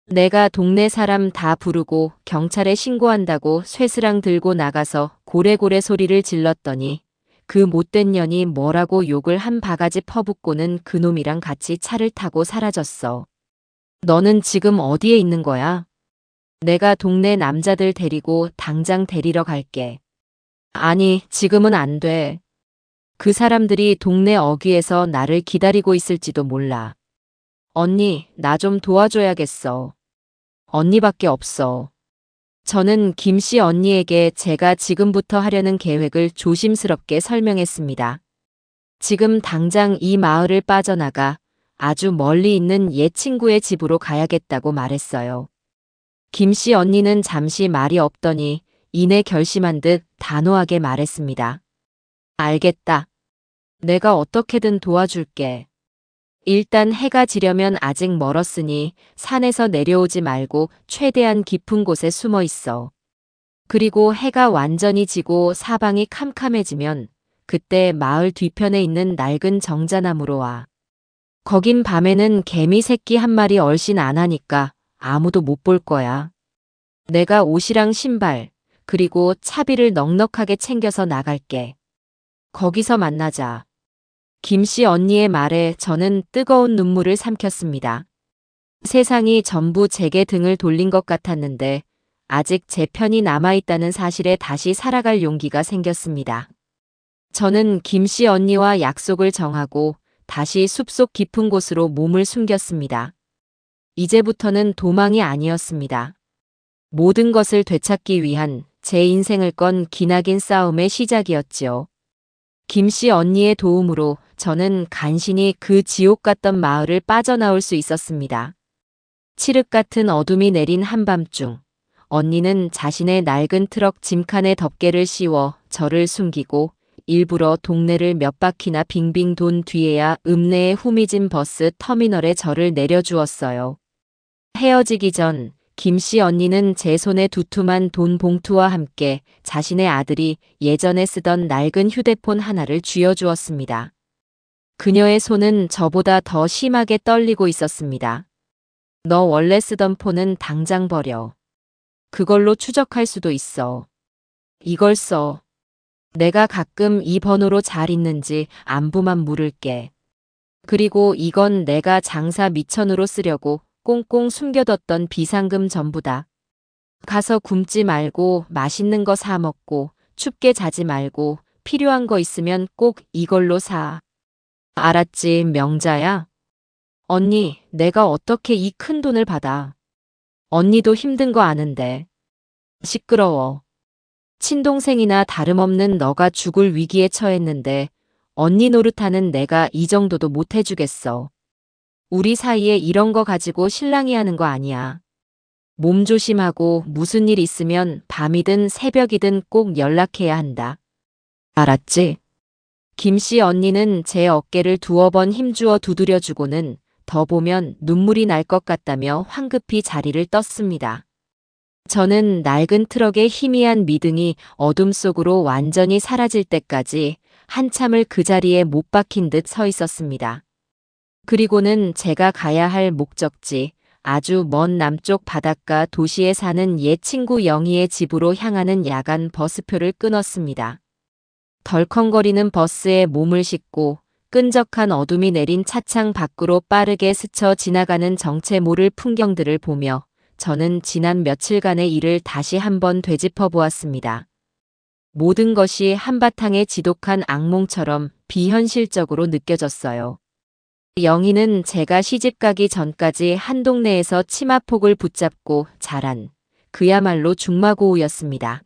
내가 동네 사람 다 부르고 경찰에 신고한다고 쇠스랑 들고 나가서 고래고래 소리를 질렀더니 그 못된 년이 뭐라고 욕을 한 바가지 퍼붓고는 그놈이랑 같이 차를 타고 사라졌어. 너는 지금 어디에 있는 거야? 내가 동네 남자들 데리고 당장 데리러 갈게. 아니, 지금은 안 돼. 그 사람들이 동네 어귀에서 나를 기다리고 있을지도 몰라. 언니, 나 좀 도와줘야겠어. 언니밖에 없어. 저는 김씨 언니에게 제가 지금부터 하려는 계획을 조심스럽게 설명했습니다. 지금 당장 이 마을을 빠져나가 아주 멀리 있는 옛 친구의 집으로 가야겠다고 말했어요. 김씨 언니는 잠시 말이 없더니 이내 결심한 듯 단호하게 말했습니다. 알겠다. 내가 어떻게든 도와줄게. 일단 해가 지려면 아직 멀었으니 산에서 내려오지 말고 최대한 깊은 곳에 숨어 있어. 그리고 해가 완전히 지고 사방이 캄캄해지면 그때 마을 뒤편에 있는 낡은 정자나무로 와. 거긴 밤에는 개미 새끼 한 마리 얼씬 안 하니까 아무도 못 볼 거야. 내가 옷이랑 신발, 그리고 차비를 넉넉하게 챙겨서 나갈게. 거기서 만나자. 김씨 언니의 말에 저는 뜨거운 눈물을 삼켰습니다. 세상이 전부 제게 등을 돌린 것 같았는데 아직 제 편이 남아있다는 사실에 다시 살아갈 용기가 생겼습니다. 저는 김씨 언니와 약속을 정하고 다시 숲속 깊은 곳으로 몸을 숨겼습니다. 이제부터는 도망이 아니었습니다. 모든 것을 되찾기 위한 제 인생을 건 기나긴 싸움의 시작이었지요. 김씨 언니의 도움으로 저는 간신히 그 지옥 같던 마을을 빠져나올 수 있었습니다. 칠흑 같은 어둠이 내린 한밤중, 언니는 자신의 낡은 트럭 짐칸에 덮개를 씌워 저를 숨기고 일부러 동네를 몇 바퀴나 빙빙 돈 뒤에야 읍내의 후미진 버스 터미널에 저를 내려주었어요. 헤어지기 전 김씨 언니는 제 손에 두툼한 돈 봉투와 함께 자신의 아들이 예전에 쓰던 낡은 휴대폰 하나를 쥐어주었습니다. 그녀의 손은 저보다 더 심하게 떨리고 있었습니다. 너 원래 쓰던 폰은 당장 버려. 그걸로 추적할 수도 있어. 이걸 써. 내가 가끔 이 번호로 잘 있는지 안부만 물을게. 그리고 이건 내가 장사 미천으로 쓰려고 꽁꽁 숨겨뒀던 비상금 전부다. 가서 굶지 말고 맛있는 거 사 먹고 춥게 자지 말고 필요한 거 있으면 꼭 이걸로 사. 알았지, 명자야? 언니, 내가 어떻게 이 큰 돈을 받아? 언니도 힘든 거 아는데. 시끄러워. 친동생이나 다름없는 너가 죽을 위기에 처했는데 언니 노릇하는 내가 이 정도도 못 해주겠어. 우리 사이에 이런 거 가지고 실랑이 하는 거 아니야. 몸 조심하고 무슨 일 있으면 밤이든 새벽이든 꼭 연락해야 한다. 알았지? 김씨 언니는 제 어깨를 두어 번 힘주어 두드려주고는 더 보면 눈물이 날 것 같다며 황급히 자리를 떴습니다. 저는 낡은 트럭의 희미한 미등이 어둠 속으로 완전히 사라질 때까지 한참을 그 자리에 못 박힌 듯 서 있었습니다. 그리고는 제가 가야 할 목적지, 아주 먼 남쪽 바닷가 도시에 사는 옛 친구 영희의 집으로 향하는 야간 버스표를 끊었습니다. 덜컹거리는 버스에 몸을 싣고 끈적한 어둠이 내린 차창 밖으로 빠르게 스쳐 지나가는 정체 모를 풍경들을 보며 저는 지난 며칠간의 일을 다시 한번 되짚어 보았습니다. 모든 것이 한바탕의 지독한 악몽처럼 비현실적으로 느껴졌어요. 영희는 제가 시집가기 전까지 한 동네에서 치마폭을 붙잡고 자란 그야말로 중마고우였습니다.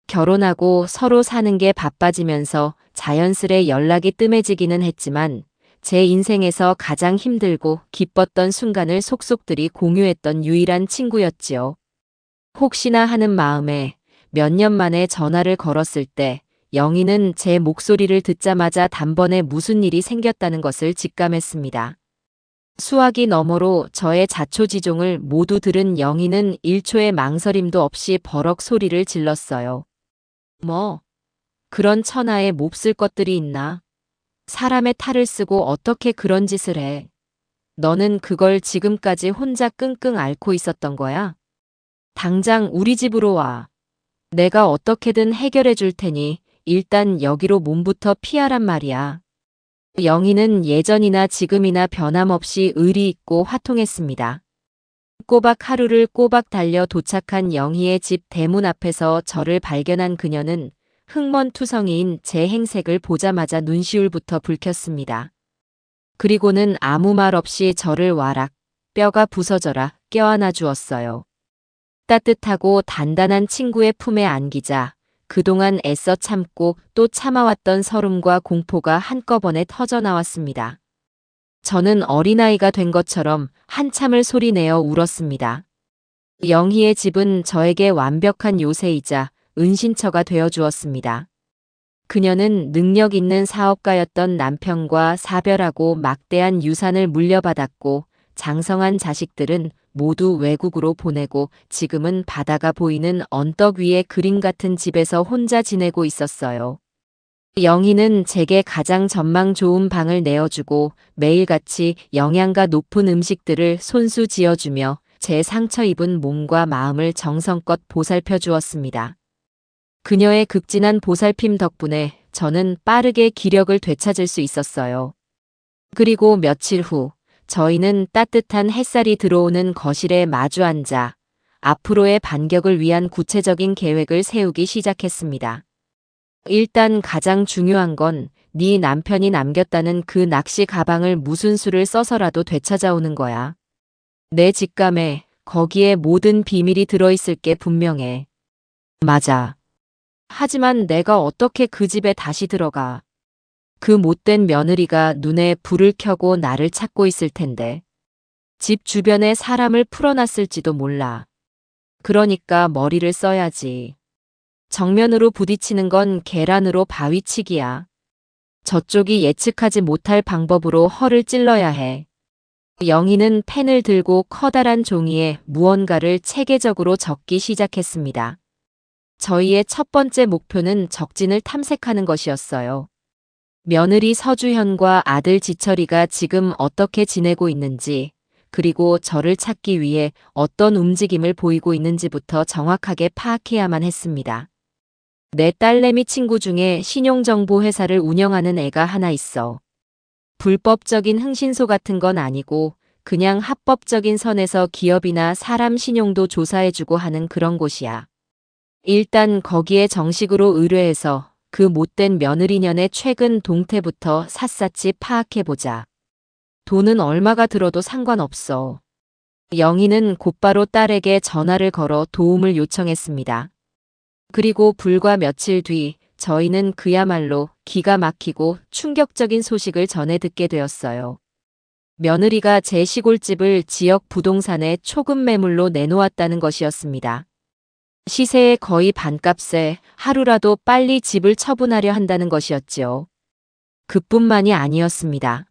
결혼하고 서로 사는 게 바빠지면서 자연스레 연락이 뜸해지기는 했지만 제 인생에서 가장 힘들고 기뻤던 순간을 속속들이 공유했던 유일한 친구였지요. 혹시나 하는 마음에 몇 년 만에 전화를 걸었을 때 영희는 제 목소리를 듣자마자 단번에 무슨 일이 생겼다는 것을 직감했습니다. 수화기 너머로 저의 자초지종을 모두 들은 영희는 1초의 망설임도 없이 버럭 소리를 질렀어요. 뭐? 그런 천하에 몹쓸 것들이 있나? 사람의 탈을 쓰고 어떻게 그런 짓을 해? 너는 그걸 지금까지 혼자 끙끙 앓고 있었던 거야? 당장 우리 집으로 와. 내가 어떻게든 해결해 줄 테니 일단 여기로 몸부터 피하란 말이야. 영희는 예전이나 지금이나 변함없이 의리 있고 화통했습니다. 꼬박 하루를 꼬박 달려 도착한 영희의 집 대문 앞에서 저를 발견한 그녀는 흑먼투성이인 제 행색을 보자마자 눈시울부터 붉혔습니다. 그리고는 아무 말 없이 저를 와락, 뼈가 부서져라 껴안아 주었어요. 따뜻하고 단단한 친구의 품에 안기자 그동안 애써 참고 또 참아왔던 서름과 공포가 한꺼번에 터져나왔습니다. 저는 어린아이가 된 것처럼 한참을 소리내어 울었습니다. 영희의 집은 저에게 완벽한 요새이자 은신처가 되어 주었습니다. 그녀는 능력 있는 사업가였던 남편과 사별하고 막대한 유산을 물려받았고 장성한 자식들은 모두 외국으로 보내고 지금은 바다가 보이는 언덕 위의 그림 같은 집에서 혼자 지내고 있었어요. 영희는 제게 가장 전망 좋은 방을 내어주고 매일같이 영양가 높은 음식들을 손수 지어주며 제 상처 입은 몸과 마음을 정성껏 보살펴 주었습니다. 그녀의 극진한 보살핌 덕분에 저는 빠르게 기력을 되찾을 수 있었어요. 그리고 며칠 후 저희는 따뜻한 햇살이 들어오는 거실에 마주 앉아 앞으로의 반격을 위한 구체적인 계획을 세우기 시작했습니다. 일단 가장 중요한 건 네 남편이 남겼다는 그 낚시 가방을 무슨 수를 써서라도 되찾아오는 거야. 내 직감에 거기에 모든 비밀이 들어있을 게 분명해. 맞아. 하지만 내가 어떻게 그 집에 다시 들어가. 그 못된 며느리가 눈에 불을 켜고 나를 찾고 있을 텐데. 집 주변에 사람을 풀어놨을지도 몰라. 그러니까 머리를 써야지. 정면으로 부딪히는 건 계란으로 바위치기야. 저쪽이 예측하지 못할 방법으로 허를 찔러야 해. 영희는 펜을 들고 커다란 종이에 무언가를 체계적으로 적기 시작했습니다. 저희의 첫 번째 목표는 적진을 탐색하는 것이었어요. 며느리 서주현과 아들 지철이가 지금 어떻게 지내고 있는지, 그리고 저를 찾기 위해 어떤 움직임을 보이고 있는지부터 정확하게 파악해야만 했습니다. 내 딸내미 친구 중에 신용정보회사를 운영하는 애가 하나 있어. 불법적인 흥신소 같은 건 아니고 그냥 합법적인 선에서 기업이나 사람 신용도 조사해주고 하는 그런 곳이야. 일단 거기에 정식으로 의뢰해서 그 못된 며느리년의 최근 동태부터 샅샅이 파악해보자. 돈은 얼마가 들어도 상관없어. 영희는 곧바로 딸에게 전화를 걸어 도움을 요청했습니다. 그리고 불과 며칠 뒤 저희는 그야말로 기가 막히고 충격적인 소식을 전해 듣게 되었어요. 며느리가 제 시골집을 지역 부동산에 초급 매물로 내놓았다는 것이었습니다. 시세의 거의 반값에 하루라도 빨리 집을 처분하려 한다는 것이었지요. 그뿐만이 아니었습니다.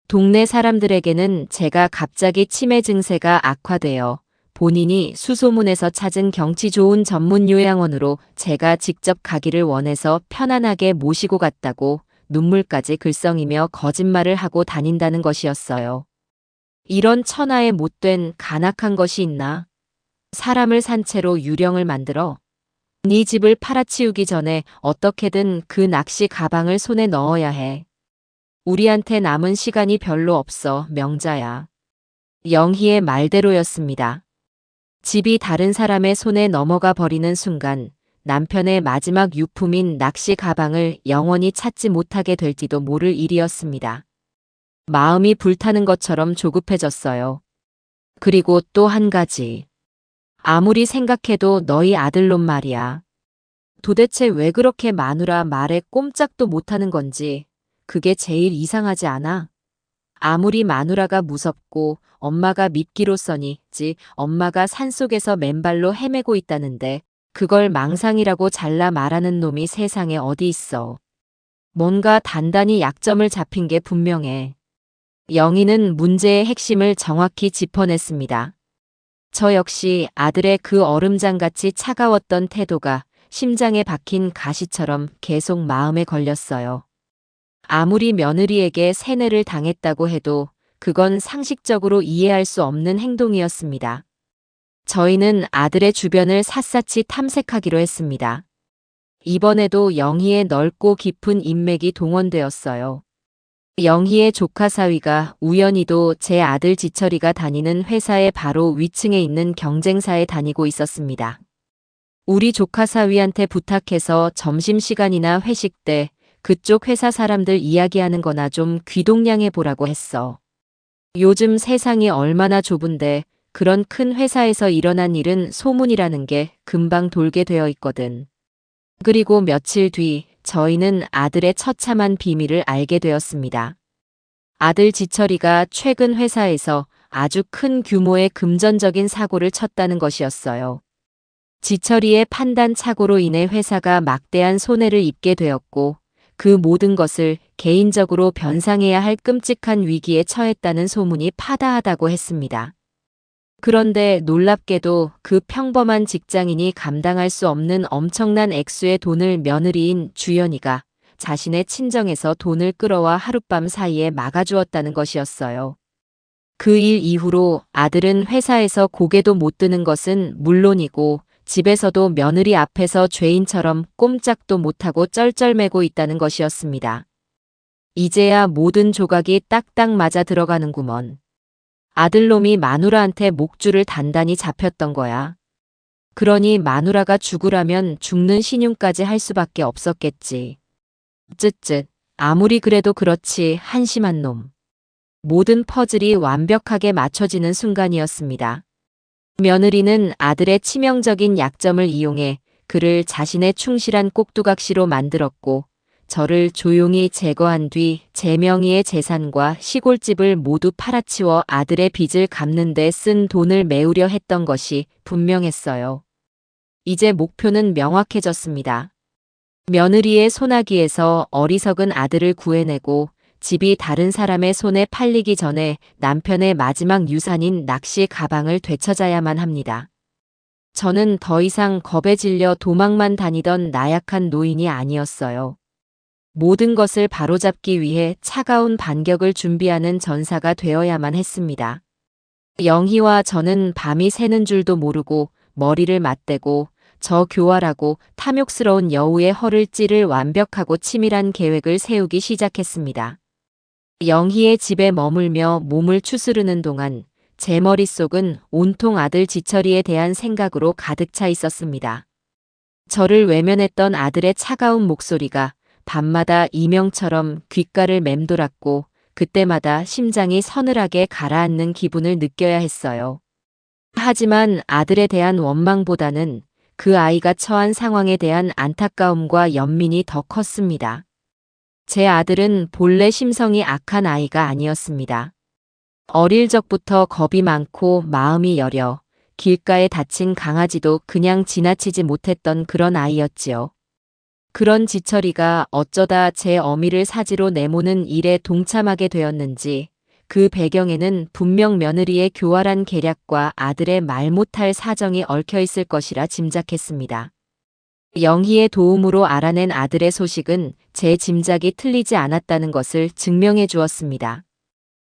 동네 사람들에게는 제가 갑자기 치매 증세가 악화되어 본인이 수소문에서 찾은 경치 좋은 전문 요양원으로 제가 직접 가기를 원해서 편안하게 모시고 갔다고 눈물까지 글썽이며 거짓말을 하고 다닌다는 것이었어요. 이런 천하에 못된 간악한 것이 있나? 사람을 산 채로 유령을 만들어 네 집을 팔아치우기 전에 어떻게든 그 낚시 가방을 손에 넣어야 해. 우리한테 남은 시간이 별로 없어, 명자야. 영희의 말대로였습니다. 집이 다른 사람의 손에 넘어가 버리는 순간 남편의 마지막 유품인 낚시 가방을 영원히 찾지 못하게 될지도 모를 일이었습니다. 마음이 불타는 것처럼 조급해졌어요. 그리고 또 한 가지. 아무리 생각해도 너희 아들놈 말이야. 도대체 왜 그렇게 마누라 말에 꼼짝도 못하는 건지 그게 제일 이상하지 않아? 아무리 마누라가 무섭고 엄마가 밉기로써니지 엄마가 산속에서 맨발로 헤매고 있다는데 그걸 망상이라고 잘라 말하는 놈이 세상에 어디 있어. 뭔가 단단히 약점을 잡힌 게 분명해. 영희는 문제의 핵심을 정확히 짚어냈습니다. 저 역시 아들의 그 얼음장같이 차가웠던 태도가 심장에 박힌 가시처럼 계속 마음에 걸렸어요. 아무리 며느리에게 세뇌를 당했다고 해도 그건 상식적으로 이해할 수 없는 행동이었습니다. 저희는 아들의 주변을 샅샅이 탐색하기로 했습니다. 이번에도 영희의 넓고 깊은 인맥이 동원되었어요. 영희의 조카 사위가 우연히도 제 아들 지철이가 다니는 회사의 바로 위층에 있는 경쟁사에 다니고 있었습니다. 우리 조카 사위한테 부탁해서 점심시간이나 회식 때 그쪽 회사 사람들 이야기하는 거나 좀 귀동냥해 보라고 했어. 요즘 세상이 얼마나 좁은데 그런 큰 회사에서 일어난 일은 소문이라는 게 금방 돌게 되어 있거든. 그리고 며칠 뒤 저희는 아들의 처참한 비밀을 알게 되었습니다. 아들 지철이가 최근 회사에서 아주 큰 규모의 금전적인 사고를 쳤다는 것이었어요. 지철이의 판단 착오로 인해 회사가 막대한 손해를 입게 되었고 그 모든 것을 개인적으로 변상해야 할 끔찍한 위기에 처했다는 소문이 파다하다고 했습니다. 그런데 놀랍게도 그 평범한 직장인이 감당할 수 없는 엄청난 액수의 돈을 며느리인 주연이가 자신의 친정에서 돈을 끌어와 하룻밤 사이에 막아주었다는 것이었어요. 그 일 이후로 아들은 회사에서 고개도 못 드는 것은 물론이고 집에서도 며느리 앞에서 죄인처럼 꼼짝도 못하고 쩔쩔매고 있다는 것이었습니다. 이제야 모든 조각이 딱딱 맞아 들어가는구먼. 아들놈이 마누라한테 목줄을 단단히 잡혔던 거야. 그러니 마누라가 죽으라면 죽는 신용까지 할 수밖에 없었겠지. 쯧쯧. 아무리 그래도 그렇지 한심한 놈. 모든 퍼즐이 완벽하게 맞춰지는 순간이었습니다. 며느리는 아들의 치명적인 약점을 이용해 그를 자신의 충실한 꼭두각시로 만들었고 저를 조용히 제거한 뒤 제 명의의 재산과 시골집을 모두 팔아치워 아들의 빚을 갚는 데 쓴 돈을 메우려 했던 것이 분명했어요. 이제 목표는 명확해졌습니다. 며느리의 소나기에서 어리석은 아들을 구해내고 집이 다른 사람의 손에 팔리기 전에 남편의 마지막 유산인 낚시 가방을 되찾아야만 합니다. 저는 더 이상 겁에 질려 도망만 다니던 나약한 노인이 아니었어요. 모든 것을 바로잡기 위해 차가운 반격을 준비하는 전사가 되어야만 했습니다. 영희와 저는 밤이 새는 줄도 모르고 머리를 맞대고 저 교활하고 탐욕스러운 여우의 허를 찌를 완벽하고 치밀한 계획을 세우기 시작했습니다. 영희의 집에 머물며 몸을 추스르는 동안 제 머릿속은 온통 아들 지철이에 대한 생각으로 가득 차 있었습니다. 저를 외면했던 아들의 차가운 목소리가 밤마다 이명처럼 귓가를 맴돌았고 그때마다 심장이 서늘하게 가라앉는 기분을 느껴야 했어요. 하지만 아들에 대한 원망보다는 그 아이가 처한 상황에 대한 안타까움과 연민이 더 컸습니다. 제 아들은 본래 심성이 악한 아이가 아니었습니다. 어릴 적부터 겁이 많고 마음이 여려 길가에 다친 강아지도 그냥 지나치지 못했던 그런 아이였지요. 그런 지철이가 어쩌다 제 어미를 사지로 내모는 일에 동참하게 되었는지 그 배경에는 분명 며느리의 교활한 계략과 아들의 말 못할 사정이 얽혀 있을 것이라 짐작했습니다. 영희의 도움으로 알아낸 아들의 소식은 제 짐작이 틀리지 않았다는 것을 증명해 주었습니다.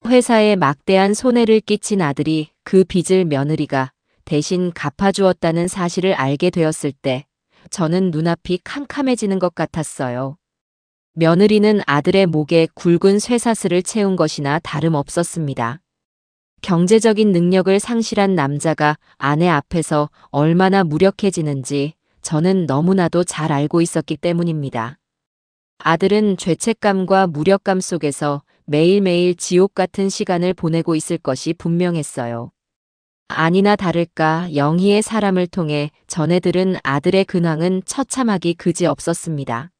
회사에 막대한 손해를 끼친 아들이 그 빚을 며느리가 대신 갚아주었다는 사실을 알게 되었을 때 저는 눈앞이 캄캄해지는 것 같았어요. 며느리는 아들의 목에 굵은 쇠사슬을 채운 것이나 다름없었습니다. 경제적인 능력을 상실한 남자가 아내 앞에서 얼마나 무력해지는지 저는 너무나도 잘 알고 있었기 때문입니다. 아들은 죄책감과 무력감 속에서 매일매일 지옥 같은 시간을 보내고 있을 것이 분명했어요. 아니나 다를까 영희의 사람을 통해 전해들은 아들의 근황은 처참하기 그지없었습니다.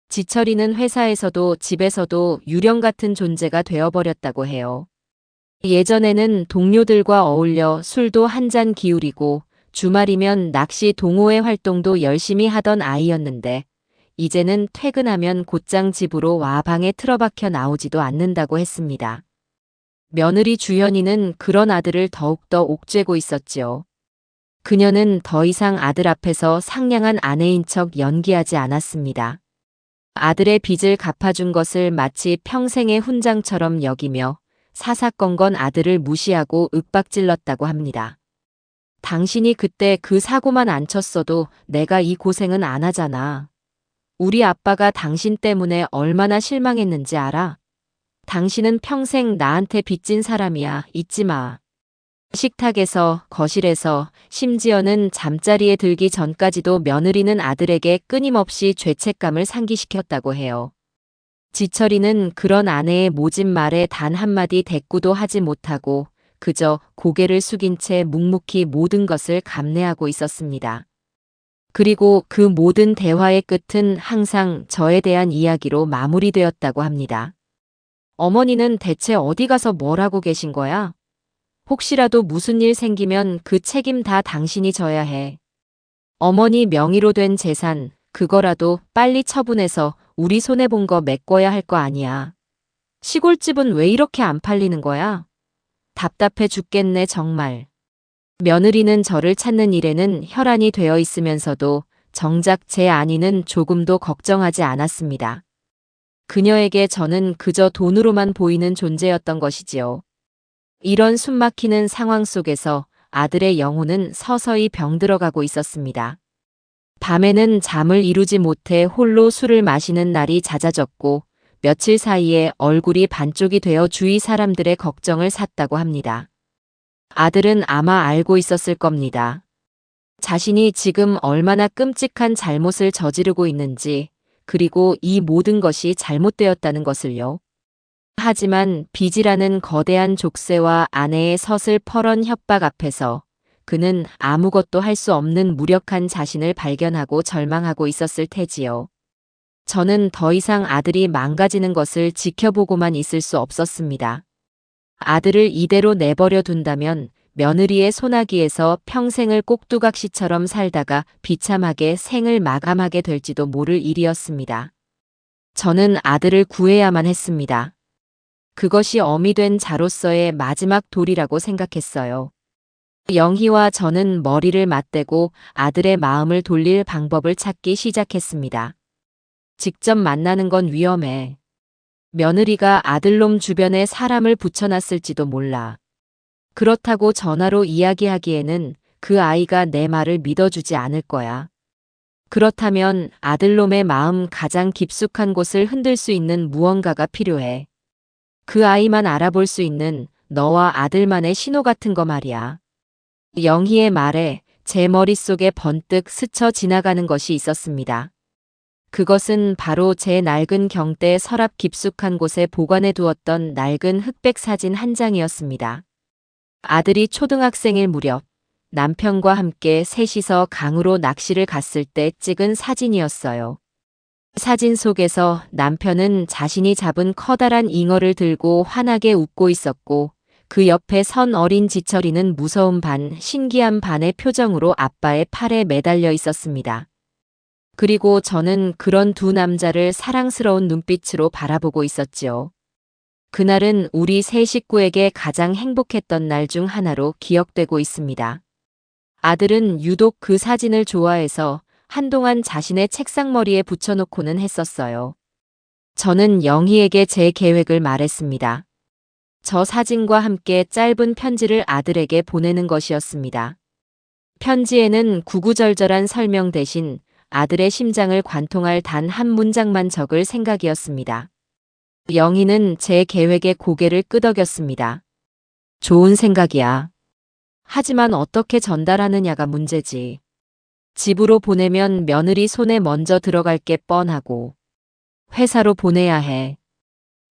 지철이는 회사에서도 집에서도 유령 같은 존재가 되어버렸다고 해요. 예전에는 동료들과 어울려 술도 한 잔 기울이고 주말이면 낚시 동호회 활동도 열심히 하던 아이였는데 이제는 퇴근하면 곧장 집으로 와 방에 틀어박혀 나오지도 않는다고 했습니다. 며느리 주현이는 그런 아들을 더욱더 옥죄고 있었지요. 그녀는 더 이상 아들 앞에서 상냥한 아내인 척 연기하지 않았습니다. 아들의 빚을 갚아준 것을 마치 평생의 훈장처럼 여기며 사사건건 아들을 무시하고 윽박질렀다고 합니다. 당신이 그때 그 사고만 안 쳤어도 내가 이 고생은 안 하잖아. 우리 아빠가 당신 때문에 얼마나 실망했는지 알아? 당신은 평생 나한테 빚진 사람이야. 잊지 마. 식탁에서, 거실에서, 심지어는 잠자리에 들기 전까지도 며느리는 아들에게 끊임없이 죄책감을 상기시켰다고 해요. 지철이는 그런 아내의 모진 말에 단 한마디 대꾸도 하지 못하고 그저 고개를 숙인 채 묵묵히 모든 것을 감내하고 있었습니다. 그리고 그 모든 대화의 끝은 항상 저에 대한 이야기로 마무리되었다고 합니다. 어머니는 대체 어디 가서 뭘 하고 계신 거야? 혹시라도 무슨 일 생기면 그 책임 다 당신이 져야 해. 어머니 명의로 된 재산, 그거라도 빨리 처분해서 우리 손해본 거 메꿔야 할 거 아니야. 시골집은 왜 이렇게 안 팔리는 거야? 답답해 죽겠네 정말. 며느리는 저를 찾는 일에는 혈안이 되어 있으면서도 정작 제 아내는 조금도 걱정하지 않았습니다. 그녀에게 저는 그저 돈으로만 보이는 존재였던 것이지요. 이런 숨막히는 상황 속에서 아들의 영혼은 서서히 병들어가고 있었습니다. 밤에는 잠을 이루지 못해 홀로 술을 마시는 날이 잦아졌고 며칠 사이에 얼굴이 반쪽이 되어 주위 사람들의 걱정을 샀다고 합니다. 아들은 아마 알고 있었을 겁니다. 자신이 지금 얼마나 끔찍한 잘못을 저지르고 있는지, 그리고 이 모든 것이 잘못되었다는 것을요. 하지만 빚이라는 거대한 족쇄와 아내의 서슬퍼런 협박 앞에서 그는 아무것도 할 수 없는 무력한 자신을 발견하고 절망하고 있었을 테지요. 저는 더 이상 아들이 망가지는 것을 지켜보고만 있을 수 없었습니다. 아들을 이대로 내버려 둔다면 며느리의 소나기에서 평생을 꼭두각시처럼 살다가 비참하게 생을 마감하게 될지도 모를 일이었습니다. 저는 아들을 구해야만 했습니다. 그것이 어미 된 자로서의 마지막 도리라고 생각했어요. 영희와 저는 머리를 맞대고 아들의 마음을 돌릴 방법을 찾기 시작했습니다. 직접 만나는 건 위험해. 며느리가 아들놈 주변에 사람을 붙여놨을지도 몰라. 그렇다고 전화로 이야기하기에는 그 아이가 내 말을 믿어주지 않을 거야. 그렇다면 아들놈의 마음 가장 깊숙한 곳을 흔들 수 있는 무언가가 필요해. 그 아이만 알아볼 수 있는 너와 아들만의 신호 같은 거 말이야. 영희의 말에 제 머릿속에 번뜩 스쳐 지나가는 것이 있었습니다. 그것은 바로 제 낡은 경대 서랍 깊숙한 곳에 보관해 두었던 낡은 흑백 사진 한 장이었습니다. 아들이 초등학생일 무렵 남편과 함께 셋이서 강으로 낚시를 갔을 때 찍은 사진이었어요. 사진 속에서 남편은 자신이 잡은 커다란 잉어를 들고 환하게 웃고 있었고 그 옆에 선 어린 지철이는 무서움 반 신기함 반의 표정으로 아빠의 팔에 매달려 있었습니다. 그리고 저는 그런 두 남자를 사랑스러운 눈빛으로 바라보고 있었지요. 그날은 우리 세 식구에게 가장 행복했던 날 중 하나로 기억되고 있습니다. 아들은 유독 그 사진을 좋아해서 한동안 자신의 책상머리에 붙여놓고는 했었어요. 저는 영희에게 제 계획을 말했습니다. 저 사진과 함께 짧은 편지를 아들에게 보내는 것이었습니다. 편지에는 구구절절한 설명 대신 아들의 심장을 관통할 단 한 문장만 적을 생각이었습니다. 영희는 제 계획에 고개를 끄덕였습니다. 좋은 생각이야. 하지만 어떻게 전달하느냐가 문제지. 집으로 보내면 며느리 손에 먼저 들어갈 게 뻔하고 회사로 보내야 해.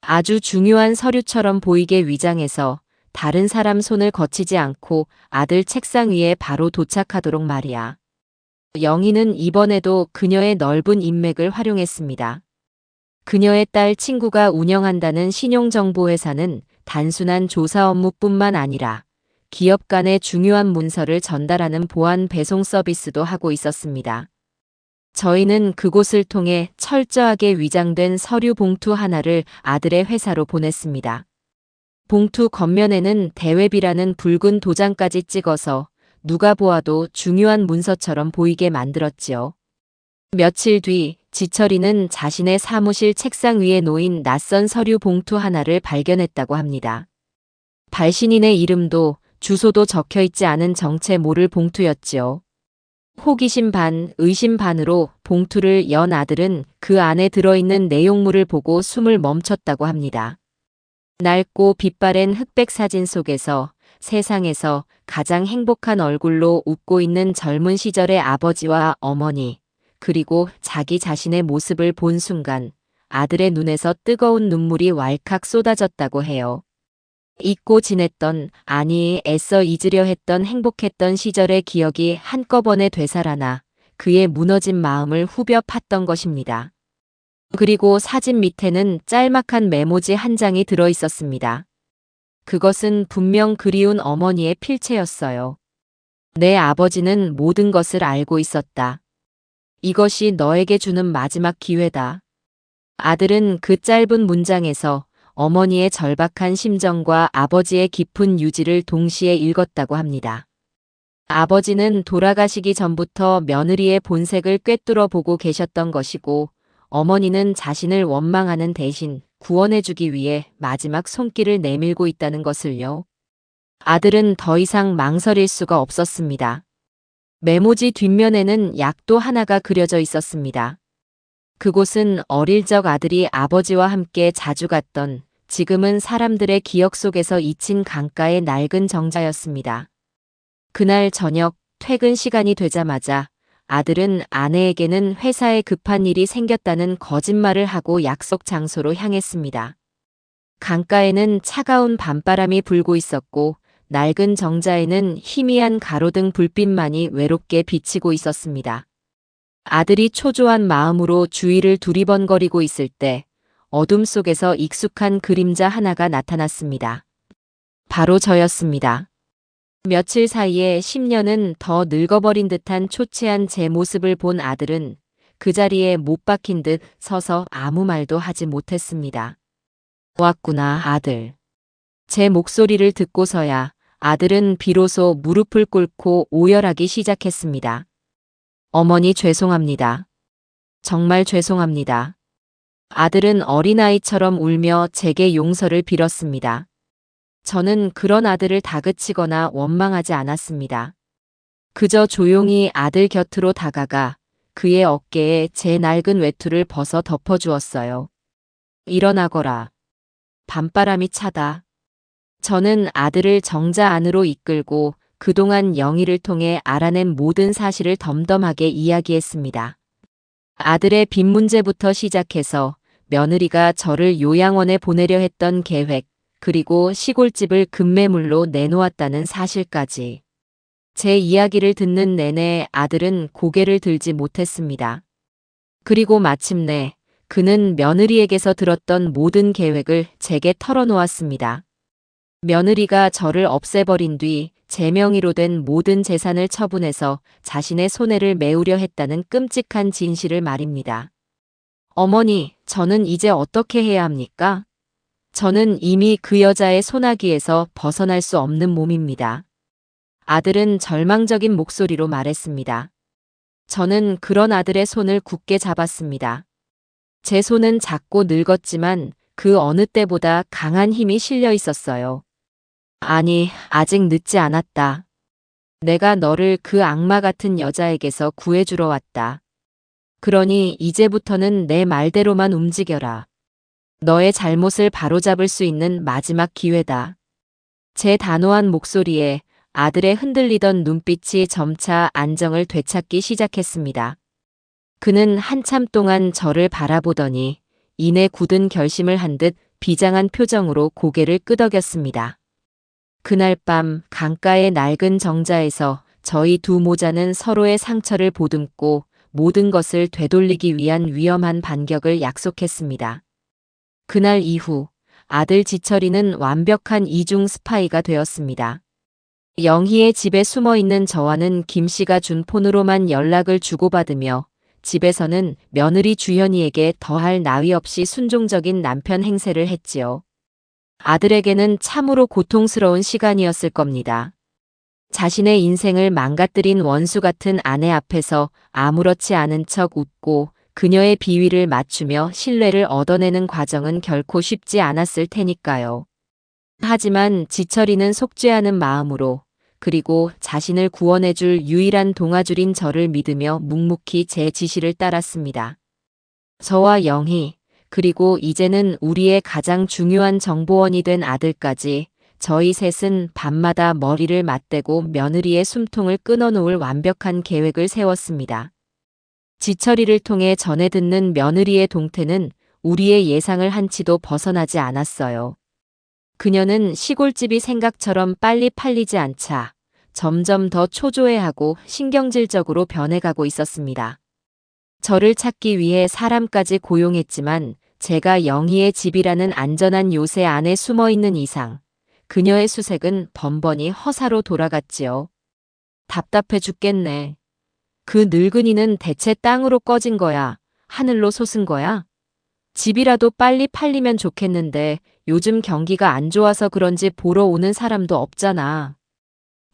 아주 중요한 서류처럼 보이게 위장해서 다른 사람 손을 거치지 않고 아들 책상 위에 바로 도착하도록 말이야. 영희는 이번에도 그녀의 넓은 인맥을 활용했습니다. 그녀의 딸 친구가 운영한다는 신용정보회사는 단순한 조사 업무뿐만 아니라 기업 간의 중요한 문서를 전달하는 보안 배송 서비스도 하고 있었습니다. 저희는 그곳을 통해 철저하게 위장된 서류 봉투 하나를 아들의 회사로 보냈습니다. 봉투 겉면에는 대회비라는 붉은 도장까지 찍어서 누가 보아도 중요한 문서처럼 보이게 만들었지요. 며칠 뒤 지철이는 자신의 사무실 책상 위에 놓인 낯선 서류 봉투 하나를 발견했다고 합니다. 발신인의 이름도 주소도 적혀 있지 않은 정체 모를 봉투였지요. 호기심 반, 의심 반으로 봉투를 연 아들은 그 안에 들어있는 내용물을 보고 숨을 멈췄다고 합니다. 낡고 빛바랜 흑백 사진 속에서 세상에서 가장 행복한 얼굴로 웃고 있는 젊은 시절의 아버지와 어머니, 그리고 자기 자신의 모습을 본 순간 아들의 눈에서 뜨거운 눈물이 왈칵 쏟아졌다고 해요. 잊고 지냈던, 아니 애써 잊으려 했던 행복했던 시절의 기억이 한꺼번에 되살아나 그의 무너진 마음을 후벼 팠던 것입니다. 그리고 사진 밑에는 짤막한 메모지 한 장이 들어 있었습니다. 그것은 분명 그리운 어머니의 필체였어요. 내 아버지는 모든 것을 알고 있었다. 이것이 너에게 주는 마지막 기회다. 아들은 그 짧은 문장에서 어머니의 절박한 심정과 아버지의 깊은 유지를 동시에 읽었다고 합니다. 아버지는 돌아가시기 전부터 며느리의 본색을 꿰뚫어 보고 계셨던 것이고 어머니는 자신을 원망하는 대신 구원해주기 위해 마지막 손길을 내밀고 있다는 것을요. 아들은 더 이상 망설일 수가 없었습니다. 메모지 뒷면에는 약도 하나가 그려져 있었습니다. 그곳은 어릴 적 아들이 아버지와 함께 자주 갔던 지금은 사람들의 기억 속에서 잊힌 강가의 낡은 정자였습니다. 그날 저녁 퇴근 시간이 되자마자 아들은 아내에게는 회사에 급한 일이 생겼다는 거짓말을 하고 약속 장소로 향했습니다. 강가에는 차가운 밤바람이 불고 있었고 낡은 정자에는 희미한 가로등 불빛만이 외롭게 비치고 있었습니다. 아들이 초조한 마음으로 주위를 두리번거리고 있을 때 어둠 속에서 익숙한 그림자 하나가 나타났습니다. 바로 저였습니다. 며칠 사이에 10년은 더 늙어버린 듯한 초췌한 제 모습을 본 아들은 그 자리에 못 박힌 듯 서서 아무 말도 하지 못했습니다. 왔구나, 아들. 제 목소리를 듣고서야 아들은 비로소 무릎을 꿇고 오열하기 시작했습니다. 어머니 죄송합니다. 정말 죄송합니다. 아들은 어린아이처럼 울며 제게 용서를 빌었습니다. 저는 그런 아들을 다그치거나 원망하지 않았습니다. 그저 조용히 아들 곁으로 다가가 그의 어깨에 제 낡은 외투를 벗어 덮어주었어요. 일어나거라. 밤바람이 차다. 저는 아들을 정자 안으로 이끌고 그동안 영희를 통해 알아낸 모든 사실을 덤덤하게 이야기했습니다. 아들의 빚 문제부터 시작해서 며느리가 저를 요양원에 보내려 했던 계획, 그리고 시골집을 급매물로 내놓았다는 사실까지. 제 이야기를 듣는 내내 아들은 고개를 들지 못했습니다. 그리고 마침내 그는 며느리에게서 들었던 모든 계획을 제게 털어놓았습니다. 며느리가 저를 없애버린 뒤 제 명의로 된 모든 재산을 처분해서 자신의 손해를 메우려 했다는 끔찍한 진실을 말입니다. 어머니, 저는 이제 어떻게 해야 합니까? 저는 이미 그 여자의 소나기에서 벗어날 수 없는 몸입니다. 아들은 절망적인 목소리로 말했습니다. 저는 그런 아들의 손을 굳게 잡았습니다. 제 손은 작고 늙었지만 그 어느 때보다 강한 힘이 실려 있었어요. 아니, 아직 늦지 않았다. 내가 너를 그 악마 같은 여자에게서 구해주러 왔다. 그러니 이제부터는 내 말대로만 움직여라. 너의 잘못을 바로잡을 수 있는 마지막 기회다. 제 단호한 목소리에 아들의 흔들리던 눈빛이 점차 안정을 되찾기 시작했습니다. 그는 한참 동안 저를 바라보더니 이내 굳은 결심을 한 듯 비장한 표정으로 고개를 끄덕였습니다. 그날 밤 강가의 낡은 정자에서 저희 두 모자는 서로의 상처를 보듬고 모든 것을 되돌리기 위한 위험한 반격을 약속했습니다. 그날 이후 아들 지철이는 완벽한 이중 스파이가 되었습니다. 영희의 집에 숨어있는 저와는 김 씨가 준 폰으로만 연락을 주고받으며 집에서는 며느리 주현이에게 더할 나위 없이 순종적인 남편 행세를 했지요. 아들에게는 참으로 고통스러운 시간이었을 겁니다. 자신의 인생을 망가뜨린 원수 같은 아내 앞에서 아무렇지 않은 척 웃고 그녀의 비위를 맞추며 신뢰를 얻어내는 과정은 결코 쉽지 않았을 테니까요. 하지만 지철이는 속죄하는 마음으로 그리고 자신을 구원해줄 유일한 동아줄인 저를 믿으며 묵묵히 제 지시를 따랐습니다. 저와 영희, 그리고 이제는 우리의 가장 중요한 정보원이 된 아들까지 저희 셋은 밤마다 머리를 맞대고 며느리의 숨통을 끊어놓을 완벽한 계획을 세웠습니다. 지철이를 통해 전해 듣는 며느리의 동태는 우리의 예상을 한치도 벗어나지 않았어요. 그녀는 시골집이 생각처럼 빨리 팔리지 않자 점점 더 초조해하고 신경질적으로 변해가고 있었습니다. 저를 찾기 위해 사람까지 고용했지만 제가 영희의 집이라는 안전한 요새 안에 숨어있는 이상 그녀의 수색은 번번이 허사로 돌아갔지요. 답답해 죽겠네. 그 늙은이는 대체 땅으로 꺼진 거야? 하늘로 솟은 거야? 집이라도 빨리 팔리면 좋겠는데 요즘 경기가 안 좋아서 그런지 보러 오는 사람도 없잖아.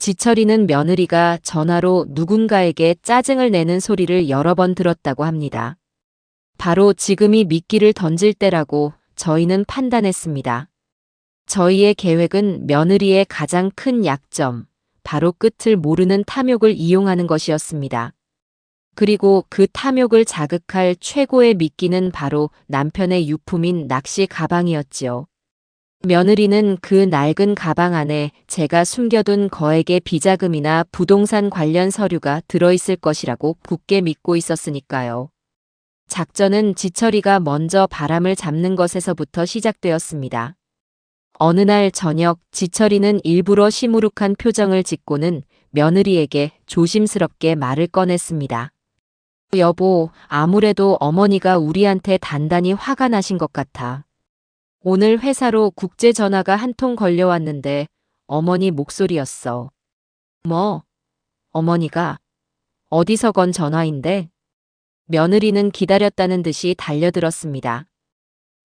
지철이는 며느리가 전화로 누군가에게 짜증을 내는 소리를 여러 번 들었다고 합니다. 바로 지금이 미끼를 던질 때라고 저희는 판단했습니다. 저희의 계획은 며느리의 가장 큰 약점, 바로 끝을 모르는 탐욕을 이용하는 것이었습니다. 그리고 그 탐욕을 자극할 최고의 미끼는 바로 남편의 유품인 낚시 가방이었지요. 며느리는 그 낡은 가방 안에 제가 숨겨둔 거액의 비자금이나 부동산 관련 서류가 들어있을 것이라고 굳게 믿고 있었으니까요. 작전은 지철이가 먼저 바람을 잡는 것에서부터 시작되었습니다. 어느 날 저녁 지철이는 일부러 시무룩한 표정을 짓고는 며느리에게 조심스럽게 말을 꺼냈습니다. 여보, 아무래도 어머니가 우리한테 단단히 화가 나신 것 같아. 오늘 회사로 국제 전화가 한 통 걸려왔는데 어머니 목소리였어. 뭐? 어머니가? 어디서 건 전화인데? 며느리는 기다렸다는 듯이 달려들었습니다.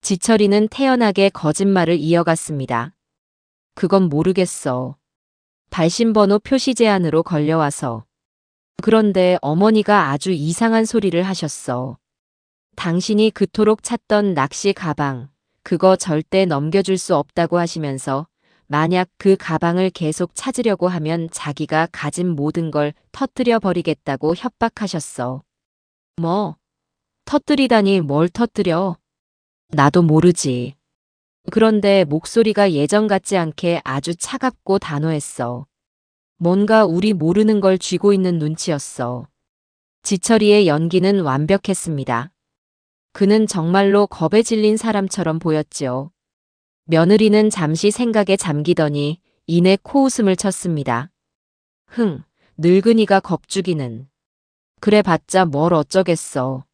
지철이는 태연하게 거짓말을 이어갔습니다. 그건 모르겠어. 발신번호 표시 제한으로 걸려와서. 그런데 어머니가 아주 이상한 소리를 하셨어. 당신이 그토록 찾던 낚시 가방, 그거 절대 넘겨줄 수 없다고 하시면서 만약 그 가방을 계속 찾으려고 하면 자기가 가진 모든 걸 터뜨려 버리겠다고 협박하셨어. 뭐? 터뜨리다니 뭘 터뜨려? 나도 모르지. 그런데 목소리가 예전 같지 않게 아주 차갑고 단호했어. 뭔가 우리 모르는 걸 쥐고 있는 눈치였어. 지철이의 연기는 완벽했습니다. 그는 정말로 겁에 질린 사람처럼 보였지요. 며느리는 잠시 생각에 잠기더니 이내 코웃음을 쳤습니다. 늙은이가 겁주기는. 그래봤자 뭘 어쩌겠어.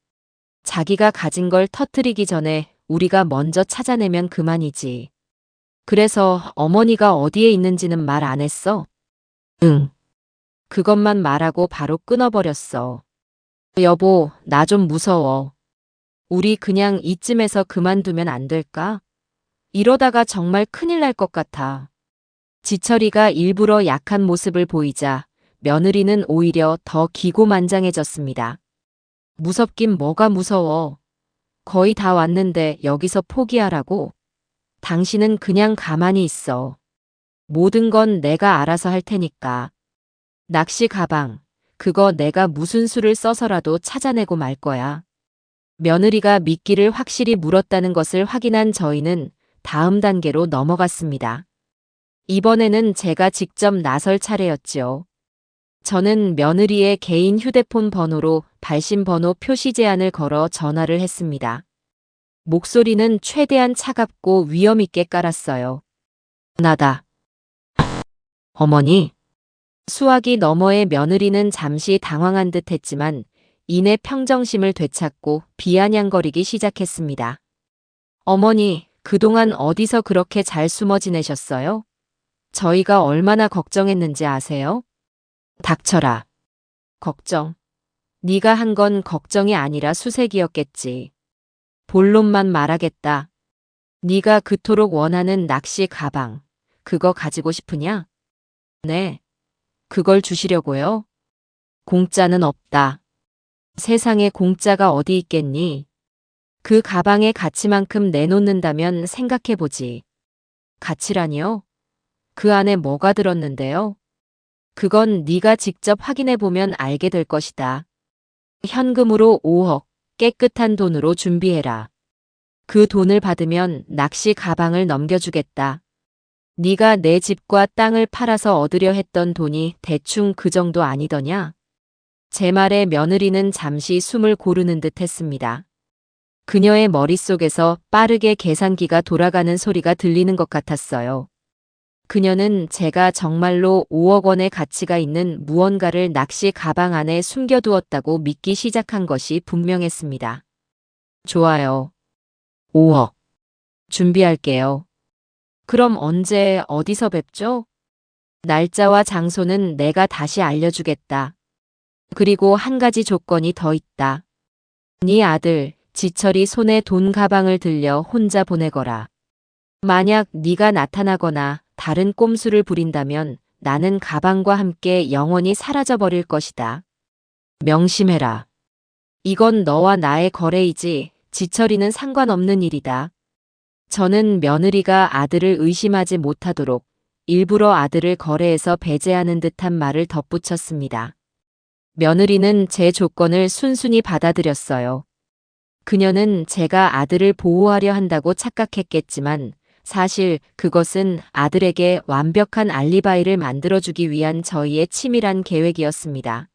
자기가 가진 걸 터뜨리기 전에 우리가 먼저 찾아내면 그만이지. 그래서 어머니가 어디에 있는지는 말 안 했어? 응. 그것만 말하고 바로 끊어버렸어. 여보, 나 좀 무서워. 우리 그냥 이쯤에서 그만두면 안 될까? 이러다가 정말 큰일 날 것 같아. 지철이가 일부러 약한 모습을 보이자 며느리는 오히려 더 기고만장해졌습니다. 무섭긴 뭐가 무서워. 거의 다 왔는데 여기서 포기하라고? 당신은 그냥 가만히 있어. 모든 건 내가 알아서 할 테니까. 낚시 가방, 그거 내가 무슨 수를 써서라도 찾아내고 말 거야. 며느리가 미끼를 확실히 물었다는 것을 확인한 저희는 다음 단계로 넘어갔습니다. 이번에는 제가 직접 나설 차례였지요. 저는 며느리의 개인 휴대폰 번호로 발신번호 표시 제한을 걸어 전화를 했습니다. 목소리는 최대한 차갑고 위엄있게 깔았어요. 나다. 어머니. 수화기 너머의 며느리는 잠시 당황한 듯 했지만 이내 평정심을 되찾고 비아냥거리기 시작했습니다. 어머니, 그동안 어디서 그렇게 잘 숨어 지내셨어요? 저희가 얼마나 걱정했는지 아세요? 닥쳐라. 걱정. 네가 한 건 걱정이 아니라 수색이었겠지. 본론만 말하겠다. 네가 그토록 원하는 낚시 가방, 그거 가지고 싶으냐? 네. 그걸 주시려고요? 공짜는 없다. 세상에 공짜가 어디 있겠니? 그 가방의 가치만큼 내놓는다면 생각해보지. 가치라니요? 그 안에 뭐가 들었는데요? 그건 네가 직접 확인해보면 알게 될 것이다. 현금으로 5억, 깨끗한 돈으로 준비해라. 그 돈을 받으면 낚시 가방을 넘겨주겠다. 네가 내 집과 땅을 팔아서 얻으려 했던 돈이 대충 그 정도 아니더냐? 제 말에 며느리는 잠시 숨을 고르는 듯 했습니다. 그녀의 머릿속에서 빠르게 계산기가 돌아가는 소리가 들리는 것 같았어요. 그녀는 제가 정말로 5억 원의 가치가 있는 무언가를 낚시 가방 안에 숨겨두었다고 믿기 시작한 것이 분명했습니다. 좋아요. 5억. 준비할게요. 그럼 언제 어디서 뵙죠? 날짜와 장소는 내가 다시 알려주겠다. 그리고 한 가지 조건이 더 있다. 네 아들 지철이 손에 돈 가방을 들려 혼자 보내거라. 만약 네가 나타나거나 다른 꼼수를 부린다면 나는 가방과 함께 영원히 사라져버릴 것이다. 명심해라. 이건 너와 나의 거래이지 지철이는 상관없는 일이다. 저는 며느리가 아들을 의심하지 못하도록 일부러 아들을 거래에서 배제하는 듯한 말을 덧붙였습니다. 며느리는 제 조건을 순순히 받아들였어요. 그녀는 제가 아들을 보호하려 한다고 착각했겠지만 사실 그것은 아들에게 완벽한 알리바이를 만들어주기 위한 저희의 치밀한 계획이었습니다.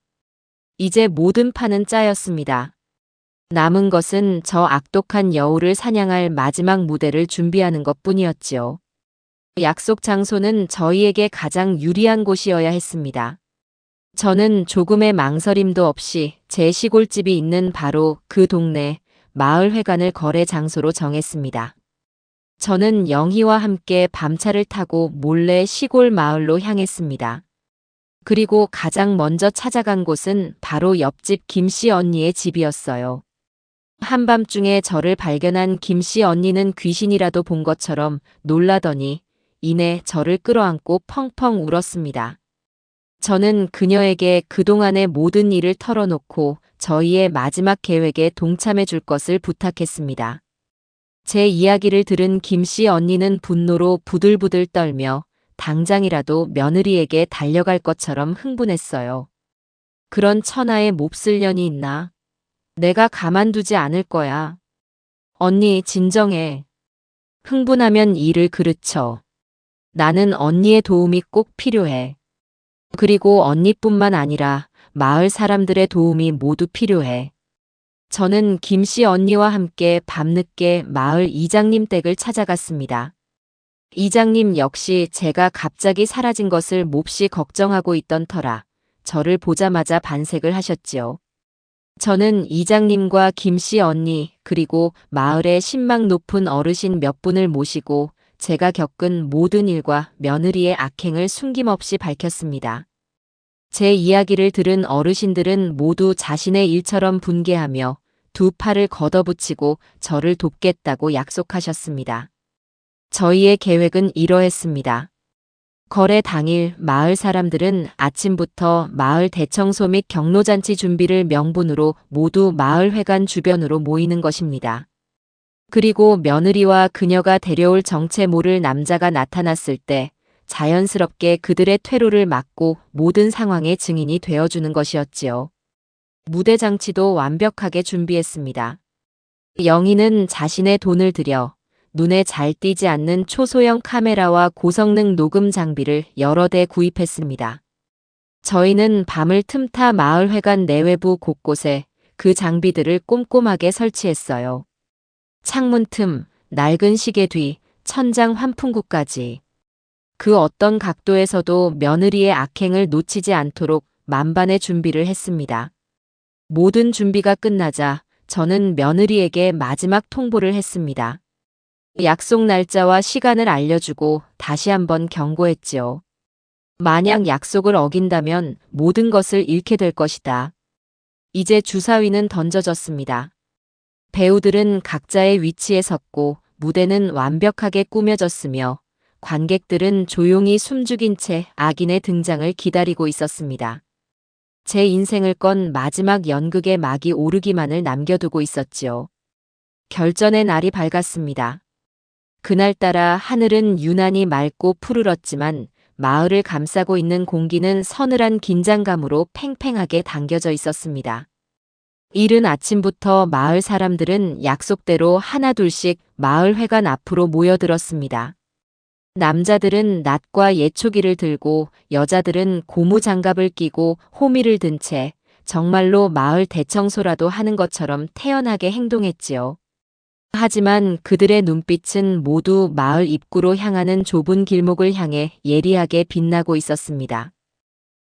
이제 모든 판은 짜였습니다. 남은 것은 저 악독한 여우를 사냥할 마지막 무대를 준비하는 저는 조금의 망설임도 없이 제 시골집이 있는 바로 그 동네 마을회관을 거래 장소로 정했습니다. 저는 영희와 함께 밤차를 타고 몰래 시골 마을로 향했습니다. 그리고 가장 먼저 찾아간 곳은 바로 옆집 김씨 언니의 집이었어요. 한밤중에 저를 발견한 김씨 언니는 귀신이라도 본 것처럼 놀라더니 이내 저를 끌어안고 펑펑 울었습니다. 저는 그녀에게 그동안의 모든 일을 털어놓고 저희의 마지막 계획에 동참해 줄 것을 부탁했습니다. 제 이야기를 들은 김씨 언니는 분노로 부들부들 떨며 당장이라도 며느리에게 달려갈 것처럼 흥분했어요. 그런 천하의 몹쓸 년이 있나? 내가 가만두지 않을 거야. 언니, 진정해. 흥분하면 일을 그르쳐. 나는 언니의 도움이 꼭 필요해. 그리고 언니뿐만 아니라 마을 사람들의 도움이 모두 필요해. 저는 김씨 언니와 함께 밤늦게 마을 이장님 댁을 찾아갔습니다. 이장님 역시 제가 갑자기 사라진 것을 몹시 걱정하고 있던 터라 저를 보자마자 반색을 하셨지요. 저는 이장님과 김씨 언니 그리고 마을의 신망 높은 어르신 몇 분을 모시고 제가 겪은 모든 일과 며느리의 악행을 숨김없이 밝혔습니다. 제 이야기를 들은 어르신들은 모두 자신의 일처럼 분개하며 두 팔을 걷어붙이고 저를 돕겠다고 약속하셨습니다. 저희의 계획은 이러했습니다. 거래 당일 마을 사람들은 아침부터 마을 대청소 및 경로잔치 준비를 명분으로 모두 마을회관 주변으로 모이는 것입니다. 그리고 며느리와 그녀가 데려올 정체 모를 남자가 나타났을 때 자연스럽게 그들의 퇴로를 막고 모든 상황의 증인이 되어주는 것이었지요. 무대 장치도 완벽하게 준비했습니다. 영희는 자신의 돈을 들여 눈에 잘 띄지 않는 초소형 카메라와 고성능 녹음 장비를 여러 대 구입했습니다. 저희는 밤을 틈타 마을회관 내외부 곳곳에 그 장비들을 꼼꼼하게 설치했어요. 창문 틈, 낡은 시계 뒤, 천장 환풍구까지. 그 어떤 각도에서도 며느리의 악행을 놓치지 않도록 만반의 준비를 했습니다. 모든 준비가 끝나자 저는 며느리에게 마지막 통보를 했습니다. 약속 날짜와 시간을 알려주고 다시 한번 경고했지요. 만약 약속을 어긴다면 모든 것을 잃게 될 것이다. 이제 주사위는 던져졌습니다. 배우들은 각자의 위치에 섰고 무대는 완벽하게 꾸며졌으며 관객들은 조용히 숨죽인 채 악인의 등장을 기다리고 있었습니다. 제 인생을 건 마지막 연극의 막이 오르기만을 남겨두고 있었지요. 결전의 날이 밝았습니다. 그날따라 하늘은 유난히 맑고 푸르렀지만 마을을 감싸고 있는 공기는 서늘한 긴장감으로 팽팽하게 당겨져 있었습니다. 이른 아침부터 마을 사람들은 약속대로 하나둘씩 마을회관 앞으로 모여들었습니다. 남자들은 낫과 예초기를 들고 여자들은 고무장갑을 끼고 호미를 든 채 정말로 마을 대청소라도 하는 것처럼 태연하게 행동했지요. 하지만 그들의 눈빛은 모두 마을 입구로 향하는 좁은 길목을 향해 예리하게 빛나고 있었습니다.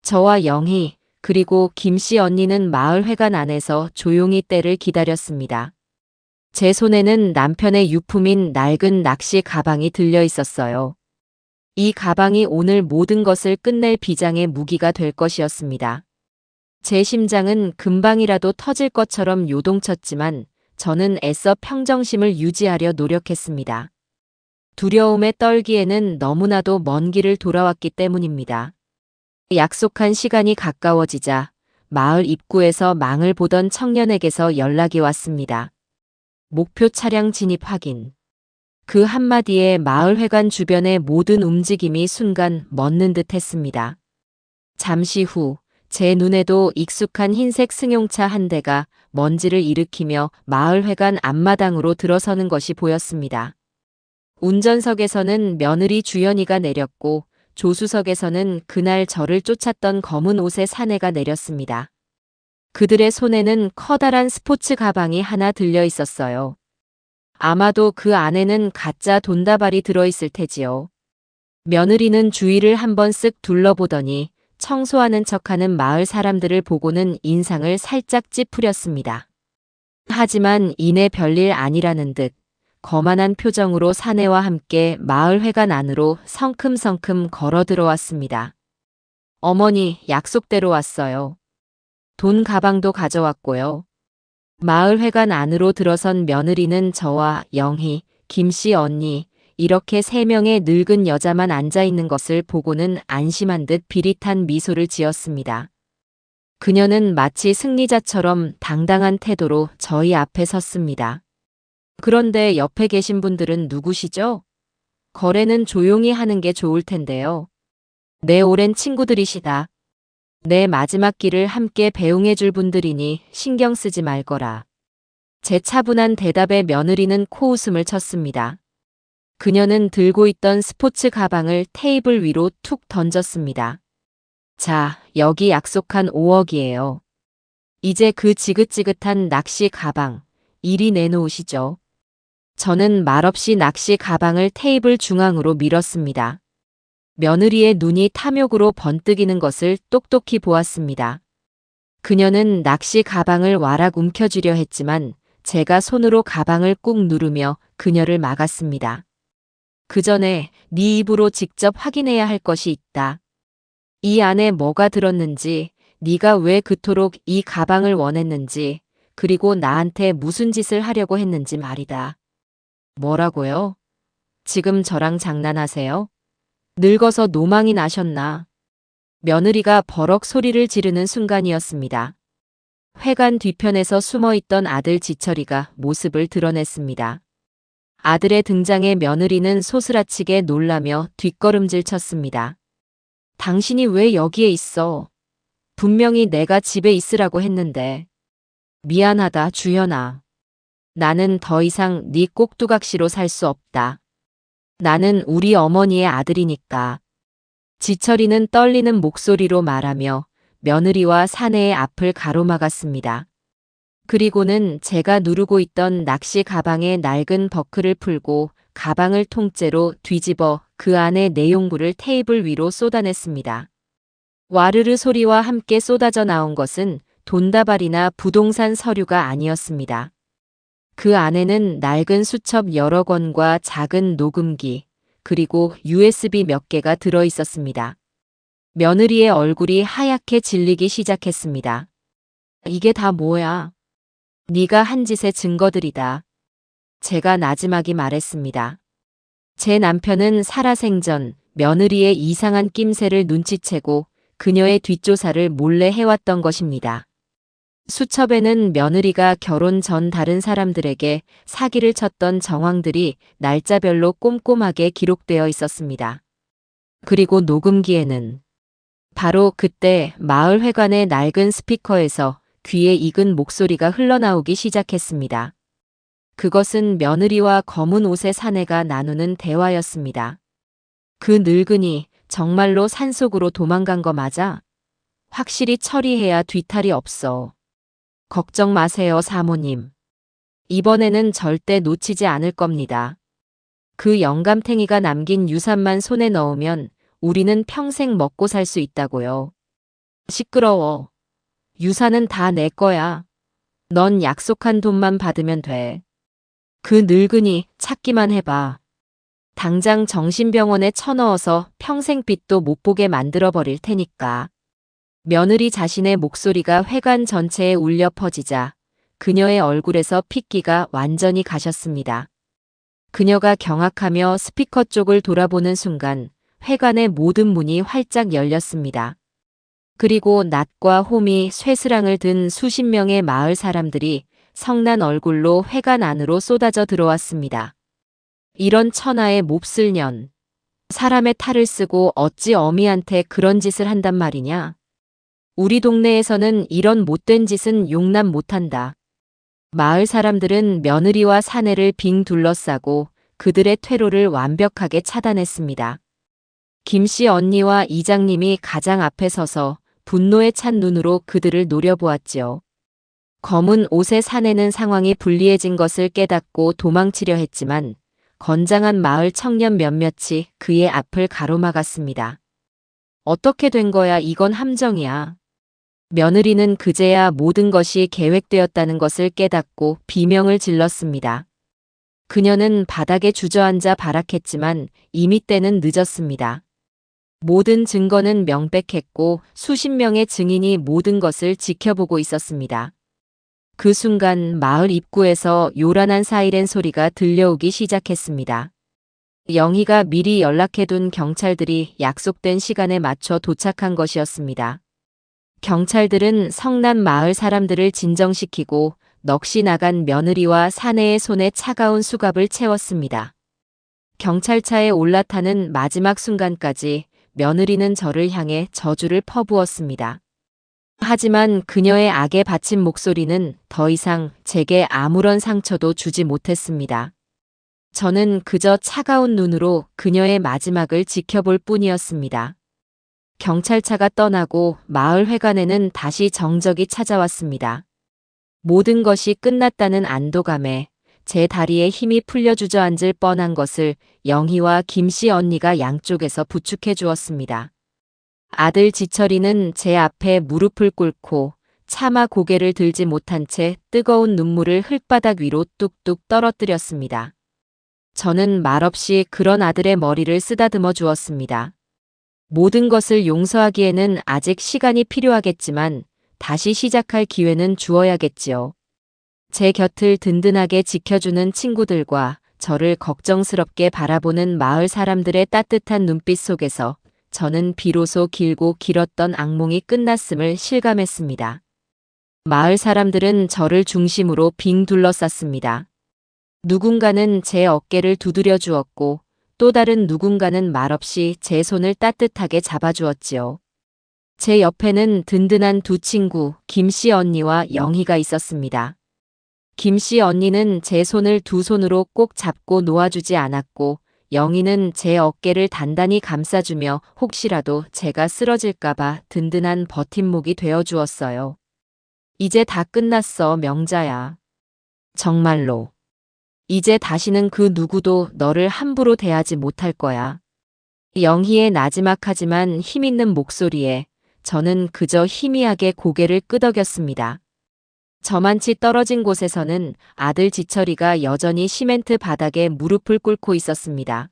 저와 영희, 그리고 김씨 언니는 마을회관 안에서 조용히 때를 기다렸습니다. 제 손에는 남편의 유품인 낡은 낚시 가방이 들려 있었어요. 이 가방이 오늘 모든 것을 끝낼 비장의 무기가 될 것이었습니다. 제 심장은 금방이라도 터질 것처럼 요동쳤지만 저는 애써 평정심을 유지하려 노력했습니다. 두려움에 떨기에는 너무나도 먼 길을 돌아왔기 때문입니다. 약속한 시간이 가까워지자 마을 입구에서 망을 보던 청년에게서 연락이 왔습니다. 목표 차량 진입 확인. 그 한마디에 마을회관 주변의 모든 움직임이 순간 멎는 듯 했습니다. 잠시 후 제 눈에도 익숙한 흰색 승용차 한 대가 먼지를 일으키며 마을회관 앞마당으로 들어서는 것이 보였습니다. 운전석에서는 며느리 주연이가 내렸고 조수석에서는 그날 저를 쫓았던 검은 옷의 사내가 내렸습니다. 그들의 손에는 커다란 스포츠 가방이 하나 들려 있었어요. 아마도 그 안에는 가짜 돈다발이 들어있을 테지요. 며느리는 주위를 한번 쓱 둘러보더니 청소하는 척하는 마을 사람들을 보고는 인상을 살짝 찌푸렸습니다. 하지만 이내 별일 아니라는 듯 거만한 표정으로 사내와 함께 마을회관 안으로 성큼성큼 걸어 들어왔습니다. 어머니, 약속대로 왔어요. 돈 가방도 가져왔고요. 마을회관 안으로 들어선 며느리는 저와 영희, 김씨 언니, 이렇게 3명의 늙은 여자만 앉아 있는 것을 보고는 안심한 듯 비릿한 미소를 지었습니다. 그녀는 마치 승리자처럼 당당한 태도로 저희 앞에 섰습니다. 그런데 옆에 계신 분들은 누구시죠? 거래는 조용히 하는 게 좋을 텐데요. 내 오랜 친구들이시다. 내 마지막 길을 함께 배웅해 줄 분들이니 신경 쓰지 말거라. 제 차분한 대답에 며느리는 코웃음을 쳤습니다. 그녀는 들고 있던 스포츠 가방을 테이블 위로 툭 던졌습니다. 자, 여기 약속한 5억이에요. 이제 그 지긋지긋한 낚시 가방, 이리 내놓으시죠. 저는 말없이 낚시 가방을 테이블 중앙으로 밀었습니다. 며느리의 눈이 탐욕으로 번뜩이는 것을 똑똑히 보았습니다. 그녀는 낚시 가방을 와락 움켜쥐려 했지만 제가 손으로 가방을 꾹 누르며 그녀를 막았습니다. 그 전에 네 입으로 직접 확인해야 할 것이 있다. 이 안에 뭐가 들었는지, 네가 왜 그토록 이 가방을 원했는지, 그리고 나한테 무슨 짓을 하려고 했는지 말이다. 뭐라고요? 지금 저랑 장난하세요? 늙어서 노망이 나셨나? 며느리가 버럭 소리를 지르는 순간이었습니다. 회관 뒤편에서 숨어있던 아들 지철이가 모습을 드러냈습니다. 아들의 등장에 며느리는 소스라치게 놀라며 뒷걸음질 쳤습니다. 당신이 왜 여기에 있어? 분명히 내가 집에 있으라고 했는데. 미안하다, 주연아. 나는 더 이상 네 꼭두각시로 살 수 없다. 나는 우리 어머니의 아들이니까. 지철이는 떨리는 목소리로 말하며 며느리와 사내의 앞을 가로막았습니다. 그리고는 제가 누르고 있던 낚시 가방의 낡은 버클을 풀고 가방을 통째로 뒤집어 그 안에 내용물을 테이블 위로 쏟아냈습니다. 와르르 소리와 함께 쏟아져 나온 것은 돈다발이나 부동산 서류가 아니었습니다. 그 안에는 낡은 수첩 여러 권과 작은 녹음기, 그리고 USB 몇 개가 들어 있었습니다. 며느리의 얼굴이 하얗게 질리기 시작했습니다. 이게 다 뭐야? 네가 한 짓의 증거들이다. 제가 나지막이 말했습니다. 제 남편은 살아생전 며느리의 이상한 낌새를 눈치채고 그녀의 뒷조사를 몰래 해왔던 것입니다. 수첩에는 며느리가 결혼 전 다른 사람들에게 사기를 쳤던 정황들이 날짜별로 꼼꼼하게 기록되어 있었습니다. 그리고 녹음기에는 바로 그때 마을회관의 낡은 스피커에서 귀에 익은 목소리가 흘러나오기 시작했습니다. 그것은 며느리와 검은 옷의 사내가 나누는 대화였습니다. 그 늙은이 정말로 산속으로 도망간 거 맞아? 확실히 처리해야 뒤탈이 없어. 걱정 마세요, 사모님. 이번에는 절대 놓치지 않을 겁니다. 그 영감탱이가 남긴 유산만 손에 넣으면 우리는 평생 먹고 살 수 있다고요. 시끄러워. 유산은 다 내 거야. 넌 약속한 돈만 받으면 돼. 그 늙은이 찾기만 해봐. 당장 정신병원에 쳐넣어서 평생 빛도 못 보게 만들어버릴 테니까. 며느리 자신의 목소리가 회관 전체에 울려 퍼지자 그녀의 얼굴에서 핏기가 완전히 가셨습니다. 그녀가 경악하며 스피커 쪽을 돌아보는 순간 회관의 모든 문이 활짝 열렸습니다. 그리고 낫과 호미, 쇠스랑을 든 수십 명의 마을 사람들이 성난 얼굴로 회관 안으로 쏟아져 들어왔습니다. 이런 천하의 몹쓸 년. 사람의 탈을 쓰고 어찌 어미한테 그런 짓을 한단 말이냐. 우리 동네에서는 이런 못된 짓은 용납 못한다. 마을 사람들은 며느리와 사내를 빙 둘러싸고 그들의 퇴로를 완벽하게 차단했습니다. 김씨 언니와 이장님이 가장 앞에 서서 분노에 찬 눈으로 그들을 노려보았지요. 검은 옷의 사내는 상황이 불리해진 것을 깨닫고 도망치려 했지만 건장한 마을 청년 몇몇이 그의 앞을 가로막았습니다. 어떻게 된 거야? 이건 함정이야. 며느리는 그제야 모든 것이 계획되었다는 것을 깨닫고 비명을 질렀습니다. 그녀는 바닥에 주저앉아 발악했지만 이미 때는 늦었습니다. 모든 증거는 명백했고 수십 명의 증인이 모든 것을 지켜보고 있었습니다. 그 순간 마을 입구에서 요란한 사이렌 소리가 들려오기 시작했습니다. 영희가 미리 연락해둔 경찰들이 약속된 시간에 맞춰 도착한 것이었습니다. 경찰들은 성난 마을 사람들을 진정시키고 넋이 나간 며느리와 사내의 손에 차가운 수갑을 채웠습니다. 경찰차에 올라타는 마지막 순간까지 며느리는 저를 향해 저주를 퍼부었습니다. 하지만 그녀의 악에 바친 목소리는 더 이상 제게 아무런 상처도 주지 못했습니다. 저는 그저 차가운 눈으로 그녀의 마지막을 지켜볼 뿐이었습니다. 경찰차가 떠나고 마을 회관에는 다시 정적이 찾아왔습니다. 모든 것이 끝났다는 안도감에 제 다리에 힘이 풀려 주저앉을 뻔한 것을 영희와 김씨 언니가 양쪽에서 부축해 주었습니다. 아들 지철이는 제 앞에 무릎을 꿇고 차마 고개를 들지 못한 채 뜨거운 눈물을 흙바닥 위로 뚝뚝 떨어뜨렸습니다. 저는 말없이 그런 아들의 머리를 쓰다듬어 주었습니다. 모든 것을 용서하기에는 아직 시간이 필요하겠지만 다시 시작할 기회는 주어야겠지요. 제 곁을 든든하게 지켜주는 친구들과 저를 걱정스럽게 바라보는 마을 사람들의 따뜻한 눈빛 속에서 저는 비로소 길고 길었던 악몽이 끝났음을 실감했습니다. 마을 사람들은 저를 중심으로 빙 둘러쌌습니다. 누군가는 제 어깨를 두드려 주었고 또 다른 누군가는 말없이 제 손을 따뜻하게 잡아주었지요. 제 옆에는 든든한 두 친구 김씨 언니와 영희가 있었습니다. 김씨 언니는 제 손을 두 손으로 꼭 잡고 놓아주지 않았고 영희는 제 어깨를 단단히 감싸주며 혹시라도 제가 쓰러질까봐 든든한 버팀목이 되어주었어요. 이제 다 끝났어, 명자야. 정말로. 이제 다시는 그 누구도 너를 함부로 대하지 못할 거야. 영희의 나지막하지만 힘있는 목소리에 저는 그저 희미하게 고개를 끄덕였습니다. 저만치 떨어진 곳에서는 아들 지철이가 여전히 시멘트 바닥에 무릎을 꿇고 있었습니다.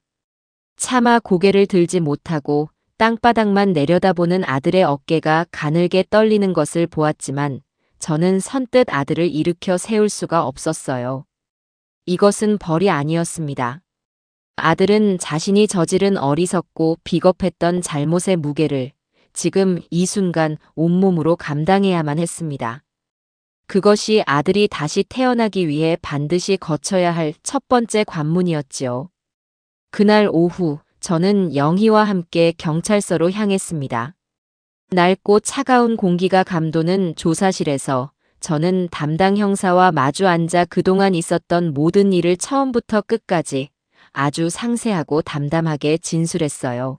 차마 고개를 들지 못하고 땅바닥만 내려다보는 아들의 어깨가 가늘게 떨리는 것을 보았지만 저는 선뜻 아들을 일으켜 세울 수가 없었어요. 이것은 벌이 아니었습니다. 아들은 자신이 저지른 어리석고 비겁했던 잘못의 무게를 지금 이 순간 온몸으로 감당해야만 했습니다. 그것이 아들이 다시 태어나기 위해 반드시 거쳐야 할 첫 번째 관문이었지요. 그날 오후 저는 영희와 함께 경찰서로 향했습니다. 낡고 차가운 공기가 감도는 조사실에서 저는 담당 형사와 마주 앉아 그동안 있었던 모든 일을 처음부터 끝까지 아주 상세하고 담담하게 진술했어요.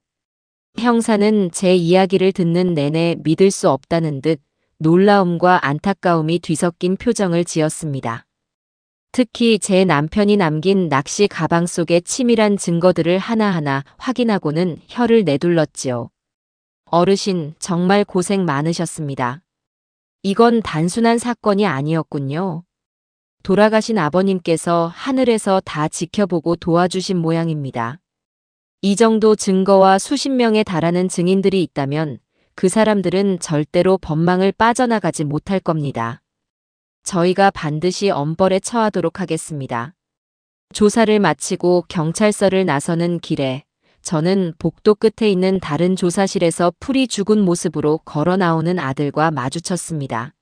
형사는 제 이야기를 듣는 내내 믿을 수 없다는 듯 놀라움과 안타까움이 뒤섞인 표정을 지었습니다. 특히 제 남편이 남긴 낚시 가방 속의 치밀한 증거들을 하나하나 확인하고는 혀를 내둘렀지요. 어르신, 정말 고생 많으셨습니다. 이건 단순한 사건이 아니었군요. 돌아가신 아버님께서 하늘에서 다 지켜보고 도와주신 모양입니다. 이 정도 증거와 수십 명에 달하는 증인들이 있다면 그 사람들은 절대로 법망을 빠져나가지 못할 겁니다. 저희가 반드시 엄벌에 처하도록 하겠습니다. 조사를 마치고 경찰서를 나서는 길에 저는 복도 끝에 있는 다른 조사실에서 풀이 죽은 모습으로 걸어 나오는 아들과 마주쳤습니다.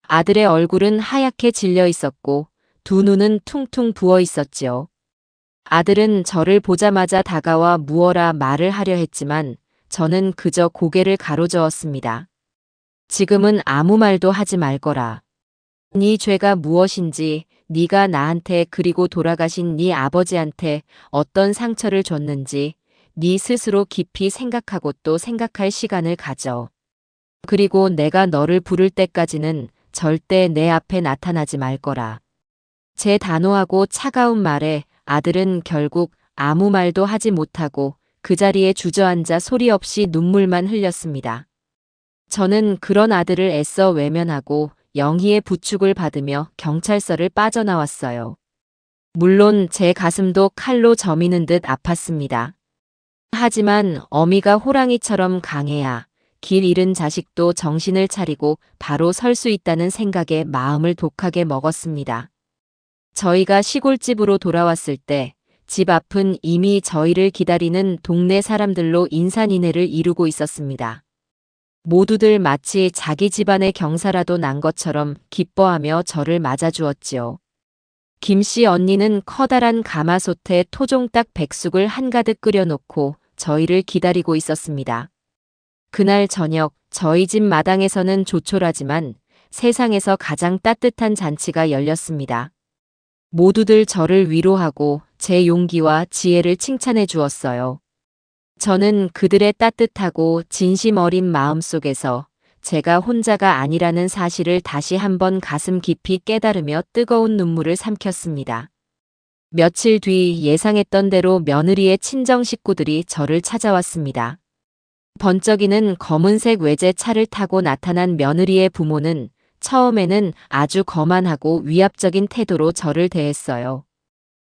아들의 얼굴은 하얗게 질려 있었고 두 눈은 퉁퉁 부어 있었지요. 아들은 저를 보자마자 다가와 무어라 말을 하려 했지만 저는 그저 고개를 가로저었습니다. 지금은 아무 말도 하지 말거라. 네 죄가 무엇인지, 네가 나한테 그리고 돌아가신 네 아버지한테 어떤 상처를 줬는지 네 스스로 깊이 생각하고 또 생각할 시간을 가져. 그리고 내가 너를 부를 때까지는 절대 내 앞에 나타나지 말 거라. 제 단호하고 차가운 말에 아들은 결국 아무 말도 하지 못하고 그 자리에 주저앉아 소리 없이 눈물만 흘렸습니다. 저는 그런 아들을 애써 외면하고 영희의 부축을 받으며 경찰서를 빠져나왔어요. 물론 제 가슴도 칼로 저미는 듯 아팠습니다. 하지만 어미가 호랑이처럼 강해야 길 잃은 자식도 정신을 차리고 바로 설 수 있다는 생각에 마음을 독하게 먹었습니다. 저희가 시골집으로 돌아왔을 때 집 앞은 이미 저희를 기다리는 동네 사람들로 인산인해를 이루고 있었습니다. 모두들 마치 자기 집안의 경사라도 난 것처럼 기뻐하며 저를 맞아주었지요. 김씨 언니는 커다란 가마솥에 토종닭 백숙을 한가득 끓여놓고 저희를 기다리고 있었습니다. 그날 저녁 저희 집 마당에서는 조촐하지만 세상에서 가장 따뜻한 잔치가 열렸습니다. 모두들 저를 위로하고 제 용기와 지혜를 칭찬해 주었어요. 저는 그들의 따뜻하고 진심 어린 마음 속에서 제가 혼자가 아니라는 사실을 다시 한번 가슴 깊이 깨달으며 뜨거운 눈물을 삼켰습니다. 며칠 뒤 예상했던 대로 며느리의 친정 식구들이 저를 찾아왔습니다. 번쩍이는 검은색 외제차를 타고 나타난 며느리의 부모는 처음에는 아주 거만하고 위압적인 태도로 저를 대했어요.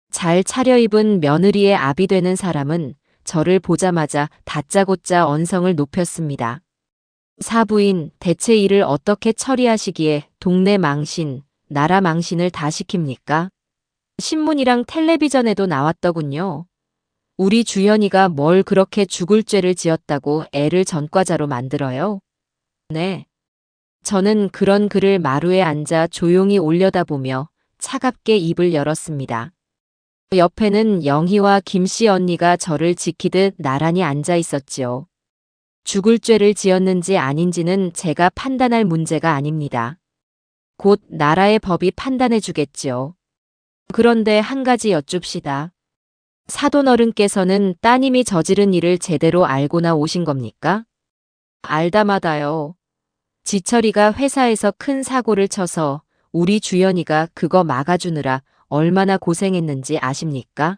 잘 차려입은 며느리의 아비 되는 사람은 저를 보자마자 다짜고짜 언성을 높였습니다. 사부인, 대체 일을 어떻게 처리하시기에 동네 망신, 나라 망신을 다 시킵니까? 신문이랑 텔레비전에도 나왔더군요. 우리 주현이가 뭘 그렇게 죽을 죄를 지었다고 애를 전과자로 만들어요? 네. 저는 그런 글을 마루에 앉아 조용히 올려다보며 차갑게 입을 열었습니다. 옆에는 영희와 김씨 언니가 저를 지키듯 나란히 앉아 있었지요. 죽을 죄를 지었는지 아닌지는 제가 판단할 문제가 아닙니다. 곧 나라의 법이 판단해 주겠지요. 그런데 한 가지 여쭙시다. 사돈어른께서는 따님이 저지른 일을 제대로 알고나 오신 겁니까? 알다마다요. 지철이가 회사에서 큰 사고를 쳐서 우리 주연이가 그거 막아주느라 얼마나 고생했는지 아십니까?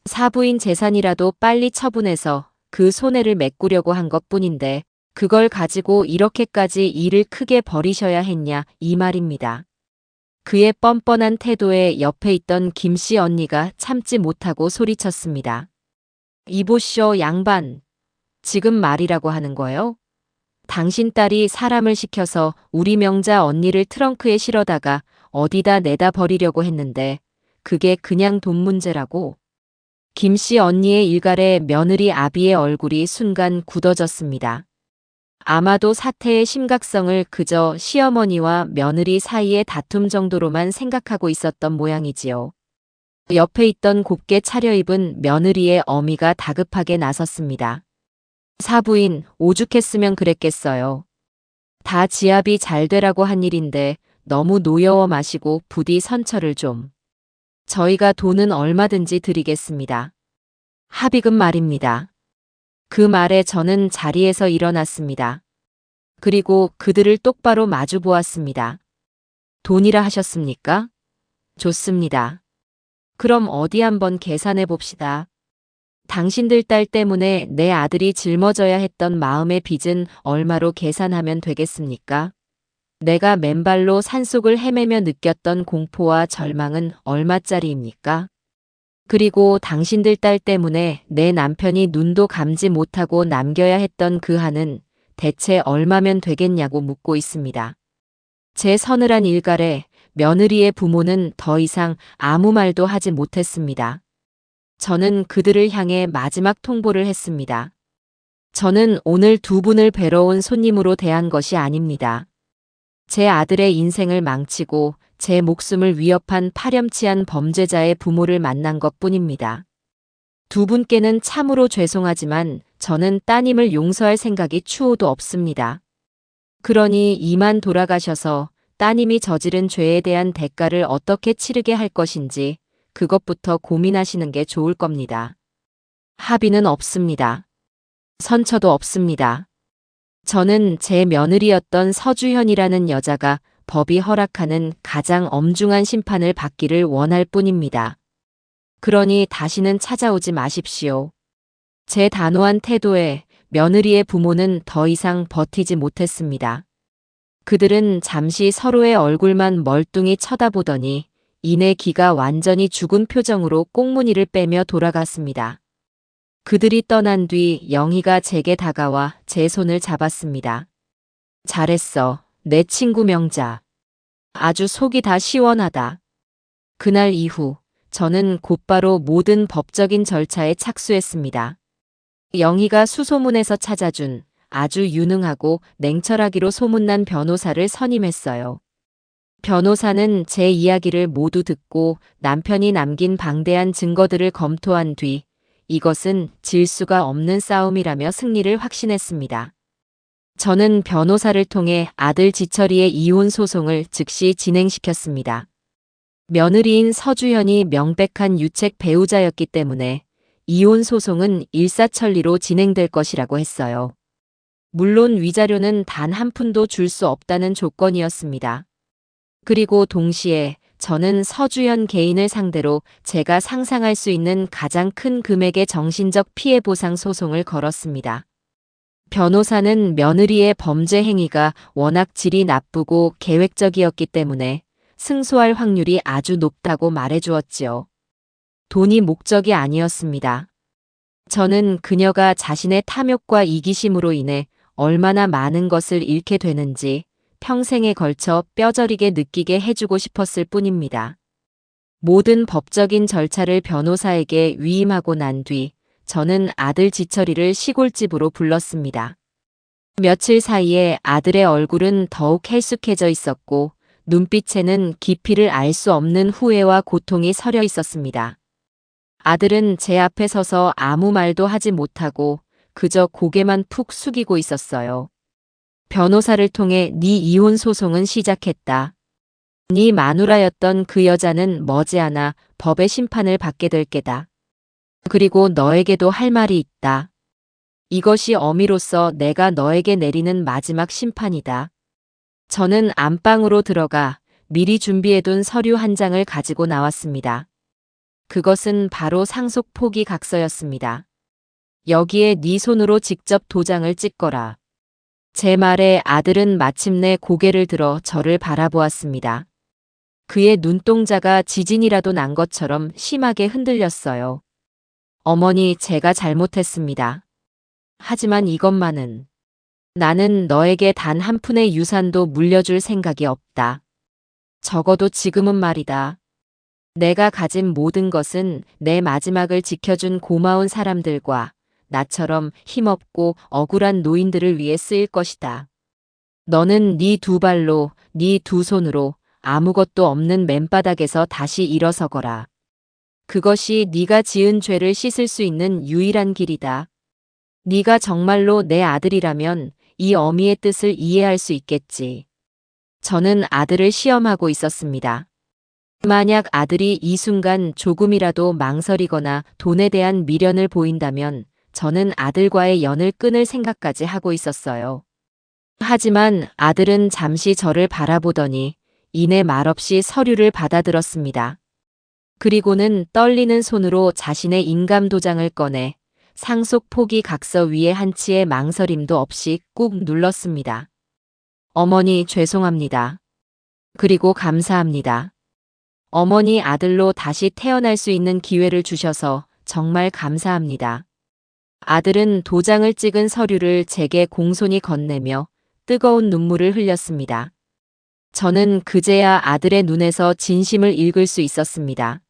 사부인 재산이라도 빨리 처분해서 그 손해를 메꾸려고 한 것뿐인데 그걸 가지고 이렇게까지 일을 크게 벌이셔야 했냐 이 말입니다. 그의 뻔뻔한 태도에 옆에 있던 김씨 언니가 참지 못하고 소리쳤습니다. 이보쇼 양반. 지금 말이라고 하는 거요? 당신 딸이 사람을 시켜서 우리 명자 언니를 트렁크에 실어다가 어디다 내다 버리려고 했는데 그게 그냥 돈 문제라고? 김씨 언니의 일갈에 며느리 아비의 얼굴이 순간 굳어졌습니다. 아마도 사태의 심각성을 그저 시어머니와 며느리 사이의 다툼 정도로만 생각하고 있었던 모양이지요. 옆에 있던 곱게 차려입은 며느리의 어미가 다급하게 나섰습니다. 사부인, 오죽했으면 그랬겠어요. 다 지압이 잘 되라고 한 일인데 너무 노여워 마시고 부디 선처를 좀. 저희가 돈은 얼마든지 드리겠습니다. 합의금 말입니다. 그 말에 저는 자리에서 일어났습니다. 그리고 그들을 똑바로 마주 보았습니다. 돈이라 하셨습니까? 좋습니다. 그럼 어디 한번 계산해 봅시다. 당신들 딸 때문에 내 아들이 짊어져야 했던 마음의 빚은 얼마로 계산하면 되겠습니까? 내가 맨발로 산속을 헤매며 느꼈던 공포와 절망은 얼마짜리입니까? 그리고 당신들 딸 때문에 내 남편이 눈도 감지 못하고 남겨야 했던 그 한은 대체 얼마면 되겠냐고 묻고 있습니다. 제 서늘한 일갈에 며느리의 부모는 더 이상 아무 말도 하지 못했습니다. 저는 그들을 향해 마지막 통보를 했습니다. 저는 오늘 두 분을 뵈러 온 손님으로 대한 것이 아닙니다. 제 아들의 인생을 망치고 제 목숨을 위협한 파렴치한 범죄자의 부모를 만난 것뿐입니다. 두 분께는 참으로 죄송하지만 저는 따님을 용서할 생각이 추호도 없습니다. 그러니 이만 돌아가셔서 따님이 저지른 죄에 대한 대가를 어떻게 치르게 할 것인지 그것부터 고민하시는 게 좋을 겁니다. 합의는 없습니다. 선처도 없습니다. 저는 제 며느리였던 서주현이라는 여자가 법이 허락하는 가장 엄중한 심판을 받기를 원할 뿐입니다. 그러니 다시는 찾아오지 마십시오. 제 단호한 태도에 며느리의 부모는 더 이상 버티지 못했습니다. 그들은 잠시 서로의 얼굴만 멀뚱히 쳐다보더니 이내 기가 완전히 죽은 표정으로 꽁무니를 빼며 돌아갔습니다. 그들이 떠난 뒤 영희가 제게 다가와 제 손을 잡았습니다. 잘했어, 내 친구 명자. 아주 속이 다 시원하다. 그날 이후 저는 곧바로 모든 법적인 절차에 착수했습니다. 영희가 수소문에서 찾아준 아주 유능하고 냉철하기로 소문난 변호사를 선임했어요. 변호사는 제 이야기를 모두 듣고 남편이 남긴 방대한 증거들을 검토한 뒤 이것은 질 수가 없는 싸움이라며 승리를 확신했습니다. 저는 변호사를 통해 아들 지철이의 이혼 소송을 즉시 진행시켰습니다. 며느리인 서주현이 명백한 유책 배우자였기 때문에 이혼 소송은 일사천리로 진행될 것이라고 했어요. 물론 위자료는 단 한 푼도 줄 수 없다는 조건이었습니다. 그리고 동시에 저는 서주현 개인을 상대로 제가 상상할 수 있는 가장 큰 금액의 정신적 피해 보상 소송을 걸었습니다. 변호사는 며느리의 범죄 행위가 워낙 질이 나쁘고 계획적이었기 때문에 승소할 확률이 아주 높다고 말해주었지요. 돈이 목적이 아니었습니다. 저는 그녀가 자신의 탐욕과 이기심으로 인해 얼마나 많은 것을 잃게 되는지 평생에 걸쳐 뼈저리게 느끼게 해주고 싶었을 뿐입니다. 모든 법적인 절차를 변호사에게 위임하고 난 뒤 저는 아들 지철이를 시골집으로 불렀습니다. 며칠 사이에 아들의 얼굴은 더욱 헬쑥해져 있었고 눈빛에는 깊이를 알 수 없는 후회와 고통이 서려 있었습니다. 아들은 제 앞에 서서 아무 말도 하지 못하고 그저 고개만 푹 숙이고 있었어요. 변호사를 통해 네 이혼 소송은 시작했다. 네 마누라였던 그 여자는 머지않아 법의 심판을 받게 될 게다. 그리고 너에게도 할 말이 있다. 이것이 어미로서 내가 너에게 내리는 마지막 심판이다. 저는 안방으로 들어가 미리 준비해둔 서류 한 장을 가지고 나왔습니다. 그것은 바로 상속 포기 각서였습니다. 여기에 네 손으로 직접 도장을 찍거라. 제 말에 아들은 마침내 고개를 들어 저를 바라보았습니다. 그의 눈동자가 지진이라도 난 것처럼 심하게 흔들렸어요. 어머니, 제가 잘못했습니다. 하지만 이것만은 나는 너에게 단 한 푼의 유산도 물려줄 생각이 없다. 적어도 지금은 말이다. 내가 가진 모든 것은 내 마지막을 지켜준 고마운 사람들과 나처럼 힘없고 억울한 노인들을 위해 쓰일 것이다. 너는 네 두 발로, 네 두 손으로 아무것도 없는 맨바닥에서 다시 일어서거라. 그것이 네가 지은 죄를 씻을 수 있는 유일한 길이다. 네가 정말로 내 아들이라면 이 어미의 뜻을 이해할 수 있겠지. 저는 아들을 시험하고 있었습니다. 만약 아들이 이 순간 조금이라도 망설이거나 돈에 대한 미련을 보인다면 저는 아들과의 연을 끊을 생각까지 하고 있었어요. 하지만 아들은 잠시 저를 바라보더니 이내 말없이 서류를 받아들었습니다. 그리고는 떨리는 손으로 자신의 인감 도장을 꺼내 상속 포기 각서 위에 한 치의 망설임도 없이 꾹 눌렀습니다. 어머니, 죄송합니다. 그리고 감사합니다. 어머니, 아들로 다시 태어날 수 있는 기회를 주셔서 정말 감사합니다. 아들은 도장을 찍은 서류를 제게 공손히 건네며 뜨거운 눈물을 흘렸습니다. 저는 그제야 아들의 눈에서 진심을 읽을 수 있었습니다.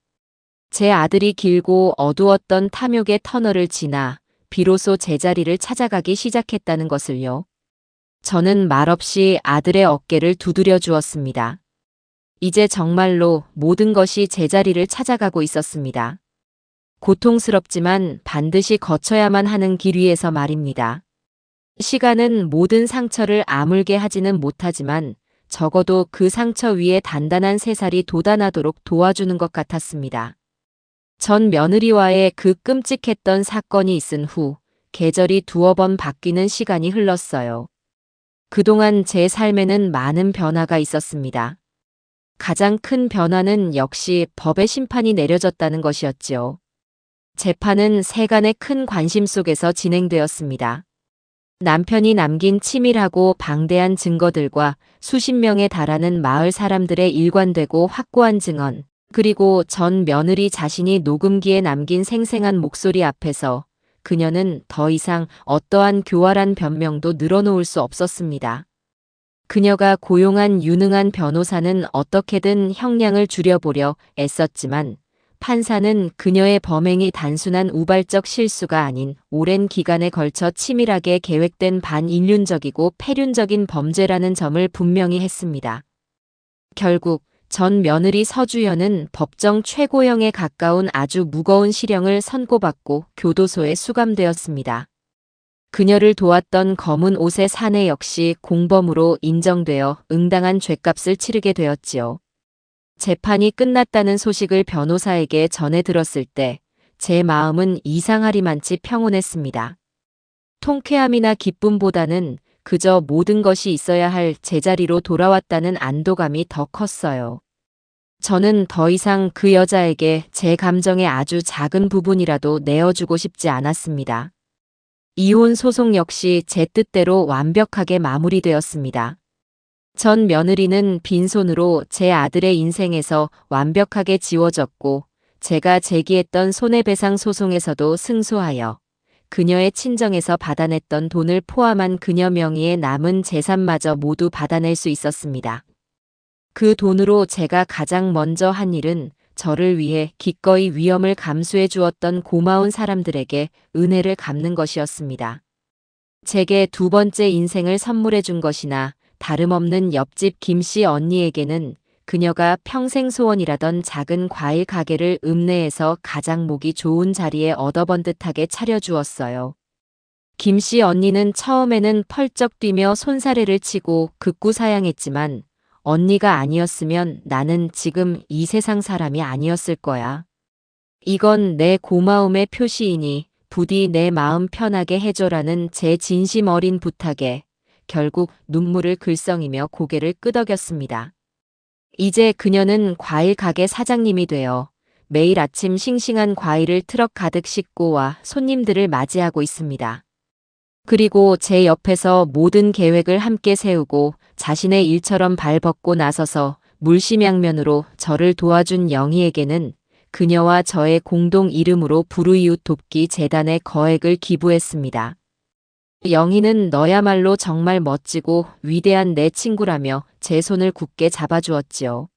제 아들이 길고 어두웠던 탐욕의 터널을 지나 비로소 제자리를 찾아가기 시작했다는 것을요. 저는 말없이 아들의 어깨를 두드려 주었습니다. 이제 정말로 모든 것이 제자리를 찾아가고 있었습니다. 고통스럽지만 반드시 거쳐야만 하는 길 위에서 말입니다. 시간은 모든 상처를 아물게 하지는 못하지만 적어도 그 상처 위에 단단한 새살이 돋아나도록 도와주는 것 같았습니다. 전 며느리와의 그 끔찍했던 사건이 있은 후 계절이 두어 번 바뀌는 시간이 흘렀어요. 그동안 제 삶에는 많은 변화가 있었습니다. 가장 큰 변화는 역시 법의 심판이 내려졌다는 것이었지요. 재판은 세간의 큰 관심 속에서 진행되었습니다. 남편이 남긴 치밀하고 방대한 증거들과 수십 명에 달하는 마을 사람들의 일관되고 확고한 증언, 그리고 전 며느리 자신이 녹음기에 남긴 생생한 목소리 앞에서 그녀는 더 이상 어떠한 교활한 변명도 늘어놓을 수 없었습니다. 그녀가 고용한 유능한 변호사는 어떻게든 형량을 줄여보려 애썼지만 판사는 그녀의 범행이 단순한 우발적 실수가 아닌 오랜 기간에 걸쳐 치밀하게 계획된 반인륜적이고 폐륜적인 범죄라는 점을 분명히 했습니다. 결국 전 며느리 서주연은 법정 최고형에 가까운 아주 무거운 실형을 선고받고 교도소에 수감되었습니다. 그녀를 도왔던 검은 옷의 사내 역시 공범으로 인정되어 응당한 죗값을 치르게 되었지요. 재판이 끝났다는 소식을 변호사에게 전해 들었을 때 제 마음은 이상하리만치 평온했습니다. 통쾌함이나 기쁨보다는 그저 모든 것이 있어야 할 제자리로 돌아왔다는 안도감이 더 컸어요. 저는 더 이상 그 여자에게 제 감정의 아주 작은 부분이라도 내어주고 싶지 않았습니다. 이혼 소송 역시 제 뜻대로 완벽하게 마무리되었습니다. 전 며느리는 빈손으로 제 아들의 인생에서 완벽하게 지워졌고 제가 제기했던 손해배상 소송에서도 승소하여 그녀의 친정에서 받아냈던 돈을 포함한 그녀 명의의 남은 재산마저 모두 받아낼 수 있었습니다. 그 돈으로 제가 가장 먼저 한 일은 저를 위해 기꺼이 위험을 감수해 주었던 고마운 사람들에게 은혜를 갚는 것이었습니다. 제게 두 번째 인생을 선물해 준 것이나 다름없는 옆집 김씨 언니에게는 그녀가 평생 소원이라던 작은 과일 가게를 읍내에서 가장 보기 좋은 자리에 얻어번듯하게 차려주었어요. 김씨 언니는 처음에는 펄쩍 뛰며 손사래를 치고 극구사양했지만 언니가 아니었으면 나는 지금 이 세상 사람이 아니었을 거야. 이건 내 고마움의 표시이니 부디 내 마음 편하게 해줘라는 제 진심 어린 부탁에 결국 눈물을 글썽이며 고개를 끄덕였습니다. 이제 그녀는 과일 가게 사장님이 되어 매일 아침 싱싱한 과일을 트럭 가득 싣고 와 손님들을 맞이하고 있습니다. 그리고 제 옆에서 모든 계획을 함께 세우고 자신의 일처럼 발벗고 나서서 물심양면으로 저를 도와준 영희에게는 그녀와 저의 공동 이름으로 불우이웃 돕기 재단에 거액을 기부했습니다. 영희는 너야말로 정말 멋지고 위대한 내 친구라며 제 손을 굳게 잡아주었지요.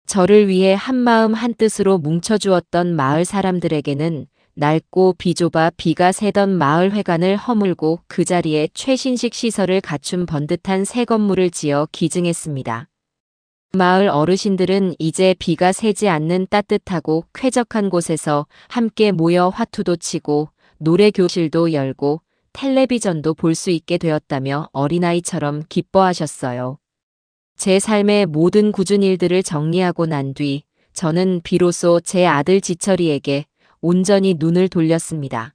저를 위해 한마음 한뜻으로 뭉쳐주었던 마을 사람들에게는 낡고 비좁아 비가 새던 마을 회관을 허물고 그 자리에 최신식 시설을 갖춘 번듯한 새 건물을 지어 기증했습니다. 마을 어르신들은 이제 비가 새지 않는 따뜻하고 쾌적한 곳에서 함께 모여 화투도 치고 노래 교실도 열고 텔레비전도 볼 수 있게 되었다며 어린아이처럼 기뻐하셨어요. 제 삶의 모든 굳은 일들을 정리하고 난 뒤 저는 비로소 제 아들 지철이에게 온전히 눈을 돌렸습니다.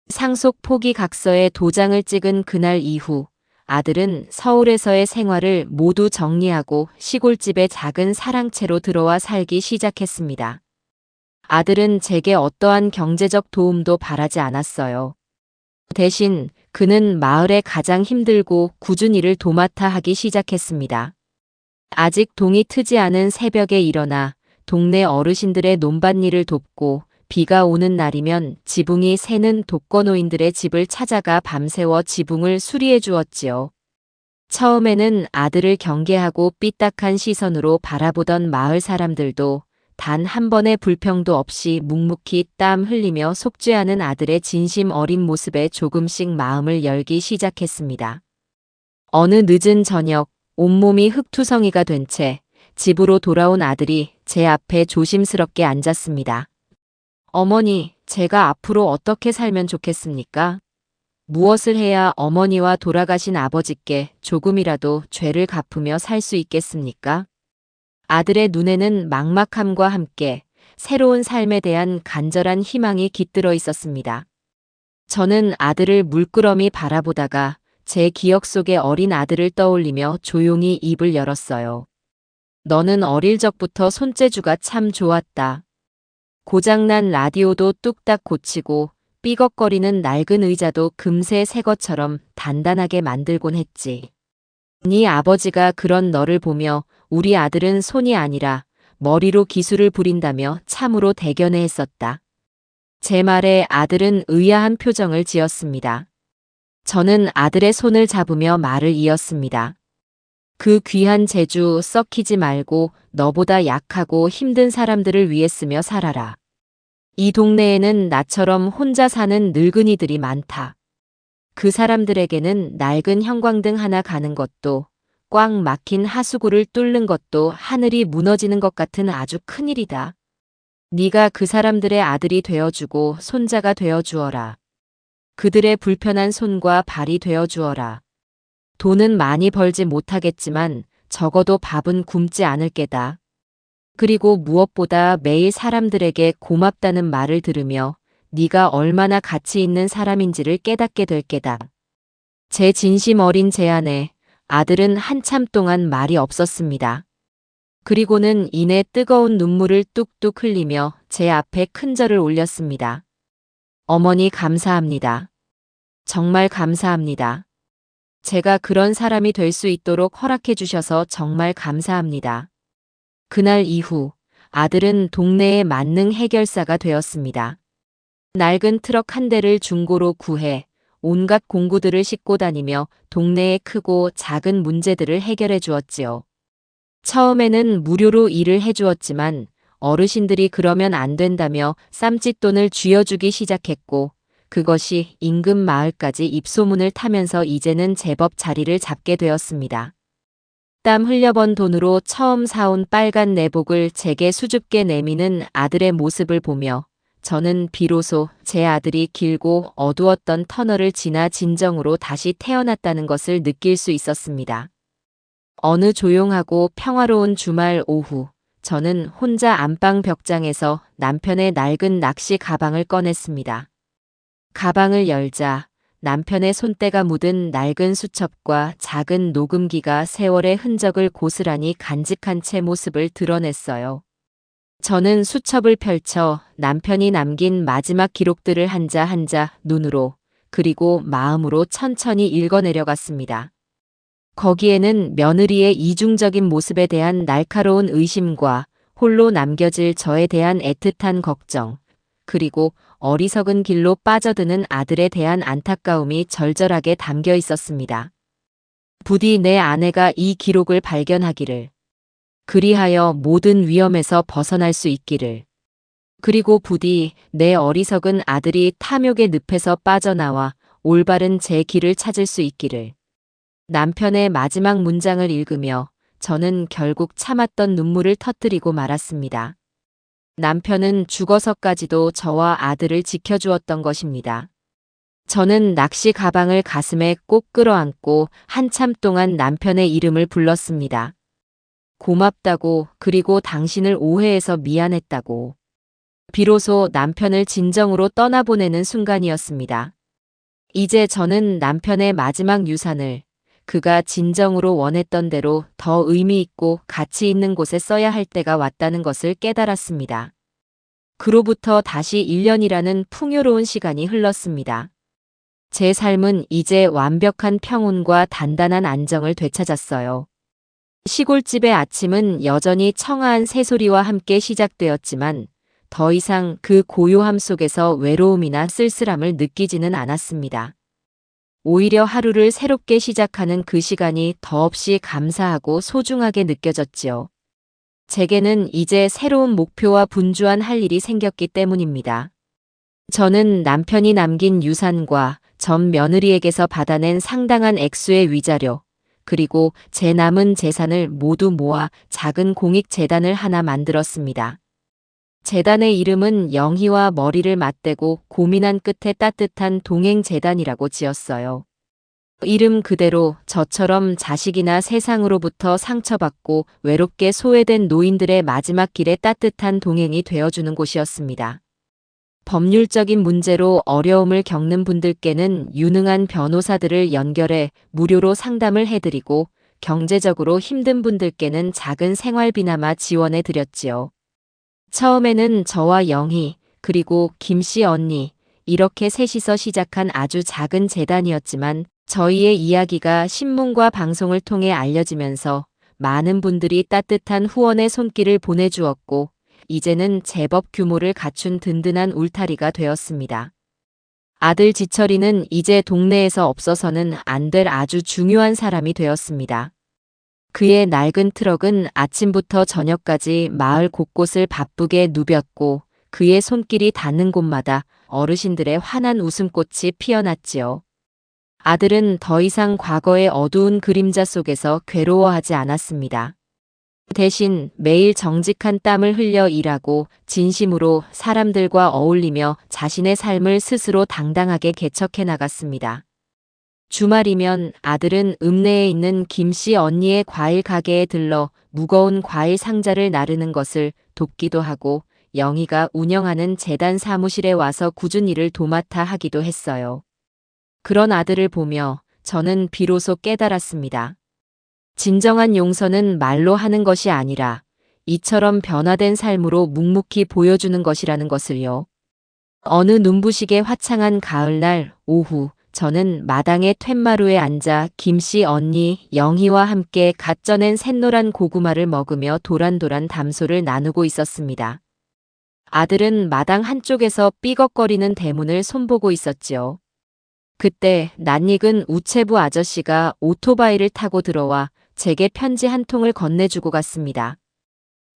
상속 포기 각서에 도장을 찍은 그날 이후 아들은 서울에서의 생활을 모두 정리하고 시골집에 작은 사랑채로 들어와 살기 시작했습니다. 아들은 제게 어떠한 경제적 도움도 바라지 않았어요. 대신 그는 마을의 가장 힘들고 굳은 일을 도맡아 하기 시작했습니다. 아직 동이 트지 않은 새벽에 일어나 동네 어르신들의 논밭일을 돕고 비가 오는 날이면 지붕이 새는 독거노인들의 집을 찾아가 밤새워 지붕을 수리해 주었지요. 처음에는 아들을 경계하고 삐딱한 시선으로 바라보던 마을 사람들도 단 한 번의 불평도 없이 묵묵히 땀 흘리며 속죄하는 아들의 진심 어린 모습에 조금씩 마음을 열기 시작했습니다. 어느 늦은 저녁 온몸이 흙투성이가 된 채 집으로 돌아온 아들이 제 앞에 조심스럽게 앉았습니다. 어머니, 제가 앞으로 어떻게 살면 좋겠습니까? 무엇을 해야 어머니와 돌아가신 아버지께 조금이라도 죄를 갚으며 살 수 있겠습니까? 아들의 눈에는 막막함과 함께 새로운 삶에 대한 간절한 희망이 깃들어 있었습니다. 저는 아들을 물끄러미 바라보다가 제 기억 속의 어린 아들을 떠올리며 조용히 입을 열었어요. 너는 어릴 적부터 손재주가 참 좋았다. 고장난 라디오도 뚝딱 고치고 삐걱거리는 낡은 의자도 금세 새 것처럼 단단하게 만들곤 했지. 네 아버지가 그런 너를 보며 우리 아들은 손이 아니라 머리로 기술을 부린다며 참으로 대견해했었다. 제 말에 아들은 의아한 표정을 지었습니다. 저는 아들의 손을 잡으며 말을 이었습니다. 그 귀한 재주 썩히지 말고 너보다 약하고 힘든 사람들을 위해 쓰며 살아라. 이 동네에는 나처럼 혼자 사는 늙은이들이 많다. 그 사람들에게는 낡은 형광등 하나 가는 것도 꽉 막힌 하수구를 뚫는 것도 하늘이 무너지는 것 같은 아주 큰일이다. 네가 그 사람들의 아들이 되어주고 손자가 되어주어라. 그들의 불편한 손과 발이 되어주어라. 돈은 많이 벌지 못하겠지만 적어도 밥은 굶지 않을 게다. 그리고 무엇보다 매일 사람들에게 고맙다는 말을 들으며 네가 얼마나 가치 있는 사람인지를 깨닫게 될 게다. 제 진심 어린 제안에 아들은 한참 동안 말이 없었습니다. 그리고는 이내 뜨거운 눈물을 뚝뚝 흘리며 제 앞에 큰 절을 올렸습니다. 어머니 감사합니다. 정말 감사합니다. 제가 그런 사람이 될 수 있도록 허락해 주셔서 정말 감사합니다. 그날 이후 아들은 동네의 만능 해결사가 되었습니다. 낡은 트럭 한 대를 중고로 구해 온갖 공구들을 싣고 다니며 동네의 크고 작은 문제들을 해결해 주었지요. 처음에는 무료로 일을 해주었지만 어르신들이 그러면 안 된다며 쌈짓돈을 쥐어주기 시작했고 그것이 인근 마을까지 입소문을 타면서 이제는 제법 자리를 잡게 되었습니다. 땀 흘려번 돈으로 처음 사온 빨간 내복을 제게 수줍게 내미는 아들의 모습을 보며 저는 비로소 제 아들이 길고 어두웠던 터널을 지나 진정으로 다시 태어났다는 것을 느낄 수 있었습니다. 어느 조용하고 평화로운 주말 오후, 저는 혼자 안방 벽장에서 남편의 낡은 낚시 가방을 꺼냈습니다. 가방을 열자 남편의 손때가 묻은 낡은 수첩과 작은 녹음기가 세월의 흔적을 고스란히 간직한 채 모습을 드러냈어요. 저는 수첩을 펼쳐 남편이 남긴 마지막 기록들을 한자 한자 눈으로 그리고 마음으로 천천히 읽어내려갔습니다. 거기에는 며느리의 이중적인 모습에 대한 날카로운 의심과 홀로 남겨질 저에 대한 애틋한 걱정, 그리고 어리석은 길로 빠져드는 아들에 대한 안타까움이 절절하게 담겨 있었습니다. 부디 내 아내가 이 기록을 발견하기를, 그리하여 모든 위험에서 벗어날 수 있기를, 그리고 부디 내 어리석은 아들이 탐욕의 늪에서 빠져나와 올바른 제 길을 찾을 수 있기를. 남편의 마지막 문장을 읽으며 저는 결국 참았던 눈물을 터뜨리고 말았습니다. 남편은 죽어서까지도 저와 아들을 지켜주었던 것입니다. 저는 낚시 가방을 가슴에 꼭 끌어안고 한참 동안 남편의 이름을 불렀습니다. 고맙다고, 그리고 당신을 오해해서 미안했다고. 비로소 남편을 진정으로 떠나보내는 순간이었습니다. 이제 저는 남편의 마지막 유산을 그가 진정으로 원했던 대로 더 의미 있고 가치 있는 곳에 써야 할 때가 왔다는 것을 깨달았습니다. 그로부터 다시 1년이라는 풍요로운 시간이 흘렀습니다. 제 삶은 이제 완벽한 평온과 단단한 안정을 되찾았어요. 시골집의 아침은 여전히 청아한 새소리와 함께 시작되었지만 더 이상 그 고요함 속에서 외로움이나 쓸쓸함을 느끼지는 않았습니다. 오히려 하루를 새롭게 시작하는 그 시간이 더없이 감사하고 소중하게 느껴졌지요. 제게는 이제 새로운 목표와 분주한 할 일이 생겼기 때문입니다. 저는 남편이 남긴 유산과 전 며느리에게서 받아낸 상당한 액수의 위자료, 그리고 제 남은 재산을 모두 모아 작은 공익재단을 하나 만들었습니다. 재단의 이름은 영희와 머리를 맞대고 고민한 끝에 따뜻한 동행재단이라고 지었어요. 이름 그대로 저처럼 자식이나 세상으로부터 상처받고 외롭게 소외된 노인들의 마지막 길에 따뜻한 동행이 되어주는 곳이었습니다. 법률적인 문제로 어려움을 겪는 분들께는 유능한 변호사들을 연결해 무료로 상담을 해드리고 경제적으로 힘든 분들께는 작은 생활비나마 지원해 드렸지요. 처음에는 저와 영희, 그리고 김씨 언니, 이렇게 셋이서 시작한 아주 작은 재단이었지만 저희의 이야기가 신문과 방송을 통해 알려지면서 많은 분들이 따뜻한 후원의 손길을 보내주었고, 이제는 제법 규모를 갖춘 든든한 울타리가 되었습니다. 아들 지철이는 이제 동네에서 없어서는 안 될 아주 중요한 사람이 되었습니다. 그의 낡은 트럭은 아침부터 저녁까지 마을 곳곳을 바쁘게 누볐고 그의 손길이 닿는 곳마다 어르신들의 환한 웃음꽃이 피어났지요. 아들은 더 이상 과거의 어두운 그림자 속에서 괴로워하지 않았습니다. 대신 매일 정직한 땀을 흘려 일하고 진심으로 사람들과 어울리며 자신의 삶을 스스로 당당하게 개척해 나갔습니다. 주말이면 아들은 읍내에 있는 김씨 언니의 과일 가게에 들러 무거운 과일 상자를 나르는 것을 돕기도 하고 영희가 운영하는 재단 사무실에 와서 굳은 일을 도맡아 하기도 했어요. 그런 아들을 보며 저는 비로소 깨달았습니다. 진정한 용서는 말로 하는 것이 아니라 이처럼 변화된 삶으로 묵묵히 보여주는 것이라는 것을요. 어느 눈부시게 화창한 가을날 오후, 저는 마당의 툇마루에 앉아 김씨 언니 영희와 함께 갓 쪄낸 샛노란 고구마를 먹으며 도란도란 담소를 나누고 있었습니다. 아들은 마당 한쪽에서 삐걱거리는 대문을 손보고 있었지요. 그때 낯익은 우체부 아저씨가 오토바이를 타고 들어와 제게 편지 한 통을 건네주고 갔습니다.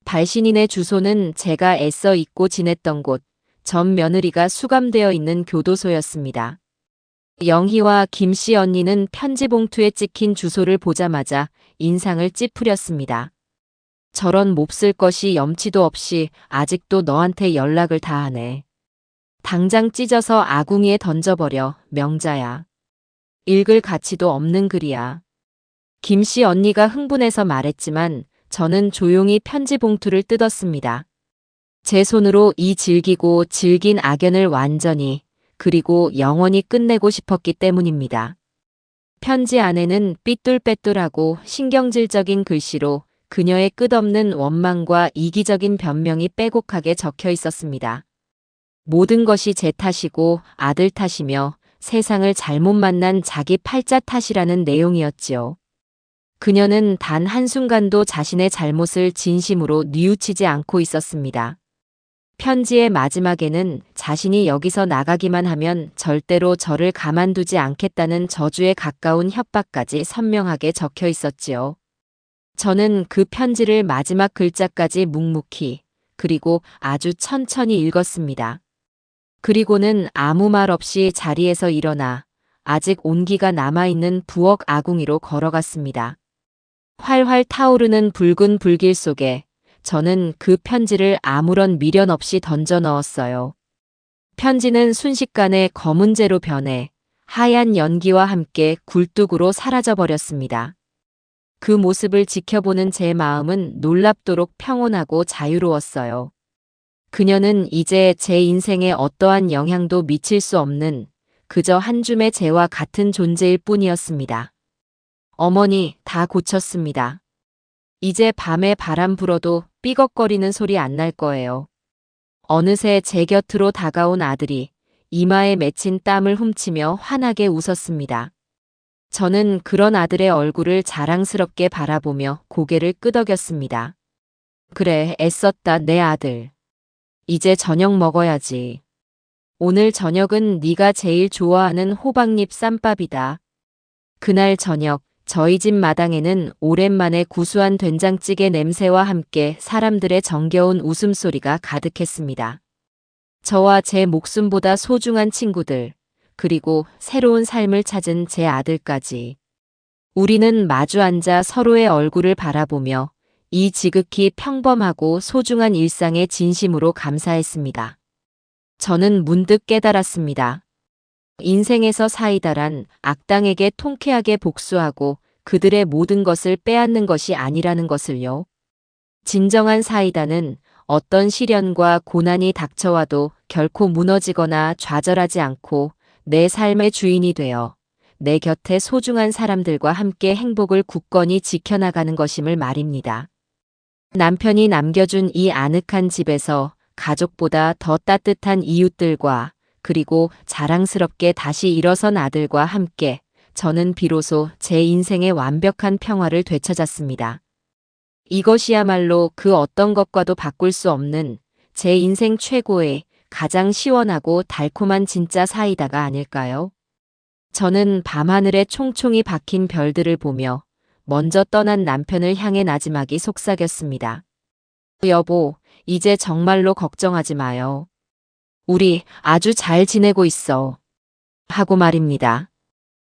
발신인의 주소는 제가 애써 잊고 지냈던 곳, 전 며느리가 수감되어 있는 교도소였습니다. 영희와 김씨 언니는 편지 봉투에 찍힌 주소를 보자마자 인상을 찌푸렸습니다. 저런 몹쓸 것이 염치도 없이 아직도 너한테 연락을 다 하네. 당장 찢어서 아궁이에 던져버려, 명자야. 읽을 가치도 없는 글이야. 김씨 언니가 흥분해서 말했지만 저는 조용히 편지 봉투를 뜯었습니다. 제 손으로 이 질기고 질긴 악연을 완전히 그리고 영원히 끝내고 싶었기 때문입니다. 편지 안에는 삐뚤빼뚤하고 신경질적인 글씨로 그녀의 끝없는 원망과 이기적인 변명이 빼곡하게 적혀 있었습니다. 모든 것이 제 탓이고 아들 탓이며 세상을 잘못 만난 자기 팔자 탓이라는 내용이었지요. 그녀는 단 한순간도 자신의 잘못을 진심으로 뉘우치지 않고 있었습니다. 편지의 마지막에는 자신이 여기서 나가기만 하면 절대로 저를 가만두지 않겠다는 저주에 가까운 협박까지 선명하게 적혀 있었지요. 저는 그 편지를 마지막 글자까지 묵묵히 그리고 아주 천천히 읽었습니다. 그리고는 아무 말 없이 자리에서 일어나 아직 온기가 남아있는 부엌 아궁이로 걸어갔습니다. 활활 타오르는 붉은 불길 속에 저는 그 편지를 아무런 미련 없이 던져 넣었어요. 편지는 순식간에 검은재로 변해 하얀 연기와 함께 굴뚝으로 사라져버렸습니다. 그 모습을 지켜보는 제 마음은 놀랍도록 평온하고 자유로웠어요. 그녀는 이제 제 인생에 어떠한 영향도 미칠 수 없는 그저 한 줌의 재와 같은 존재일 뿐이었습니다. 어머니, 다 고쳤습니다. 이제 밤에 바람 불어도 삐걱거리는 소리 안 날 거예요. 어느새 제 곁으로 다가온 아들이 이마에 맺힌 땀을 훔치며 환하게 웃었습니다. 저는 그런 아들의 얼굴을 자랑스럽게 바라보며 고개를 끄덕였습니다. 그래, 애썼다, 내 아들. 이제 저녁 먹어야지. 오늘 저녁은 네가 제일 좋아하는 호박잎 쌈밥이다. 그날 저녁, 저희 집 마당에는 오랜만에 구수한 된장찌개 냄새와 함께 사람들의 정겨운 웃음소리가 가득했습니다. 저와 제 목숨보다 소중한 친구들, 그리고 새로운 삶을 찾은 제 아들까지. 우리는 마주 앉아 서로의 얼굴을 바라보며 이 지극히 평범하고 소중한 일상에 진심으로 감사했습니다. 저는 문득 깨달았습니다. 인생에서 사이다란 악당에게 통쾌하게 복수하고 그들의 모든 것을 빼앗는 것이 아니라는 것을요. 진정한 사이다는 어떤 시련과 고난이 닥쳐와도 결코 무너지거나 좌절하지 않고 내 삶의 주인이 되어 내 곁에 소중한 사람들과 함께 행복을 굳건히 지켜나가는 것임을 말입니다. 남편이 남겨준 이 아늑한 집에서 가족보다 더 따뜻한 이웃들과 그리고 자랑스럽게 다시 일어선 아들과 함께 저는 비로소 제 인생의 완벽한 평화를 되찾았습니다. 이것이야말로 그 어떤 것과도 바꿀 수 없는 제 인생 최고의 가장 시원하고 달콤한 진짜 사이다가 아닐까요? 저는 밤하늘에 총총히 박힌 별들을 보며 먼저 떠난 남편을 향해 나지막이 속삭였습니다. 여보, 이제 정말로 걱정하지 마요. 우리 아주 잘 지내고 있어. 하고 말입니다.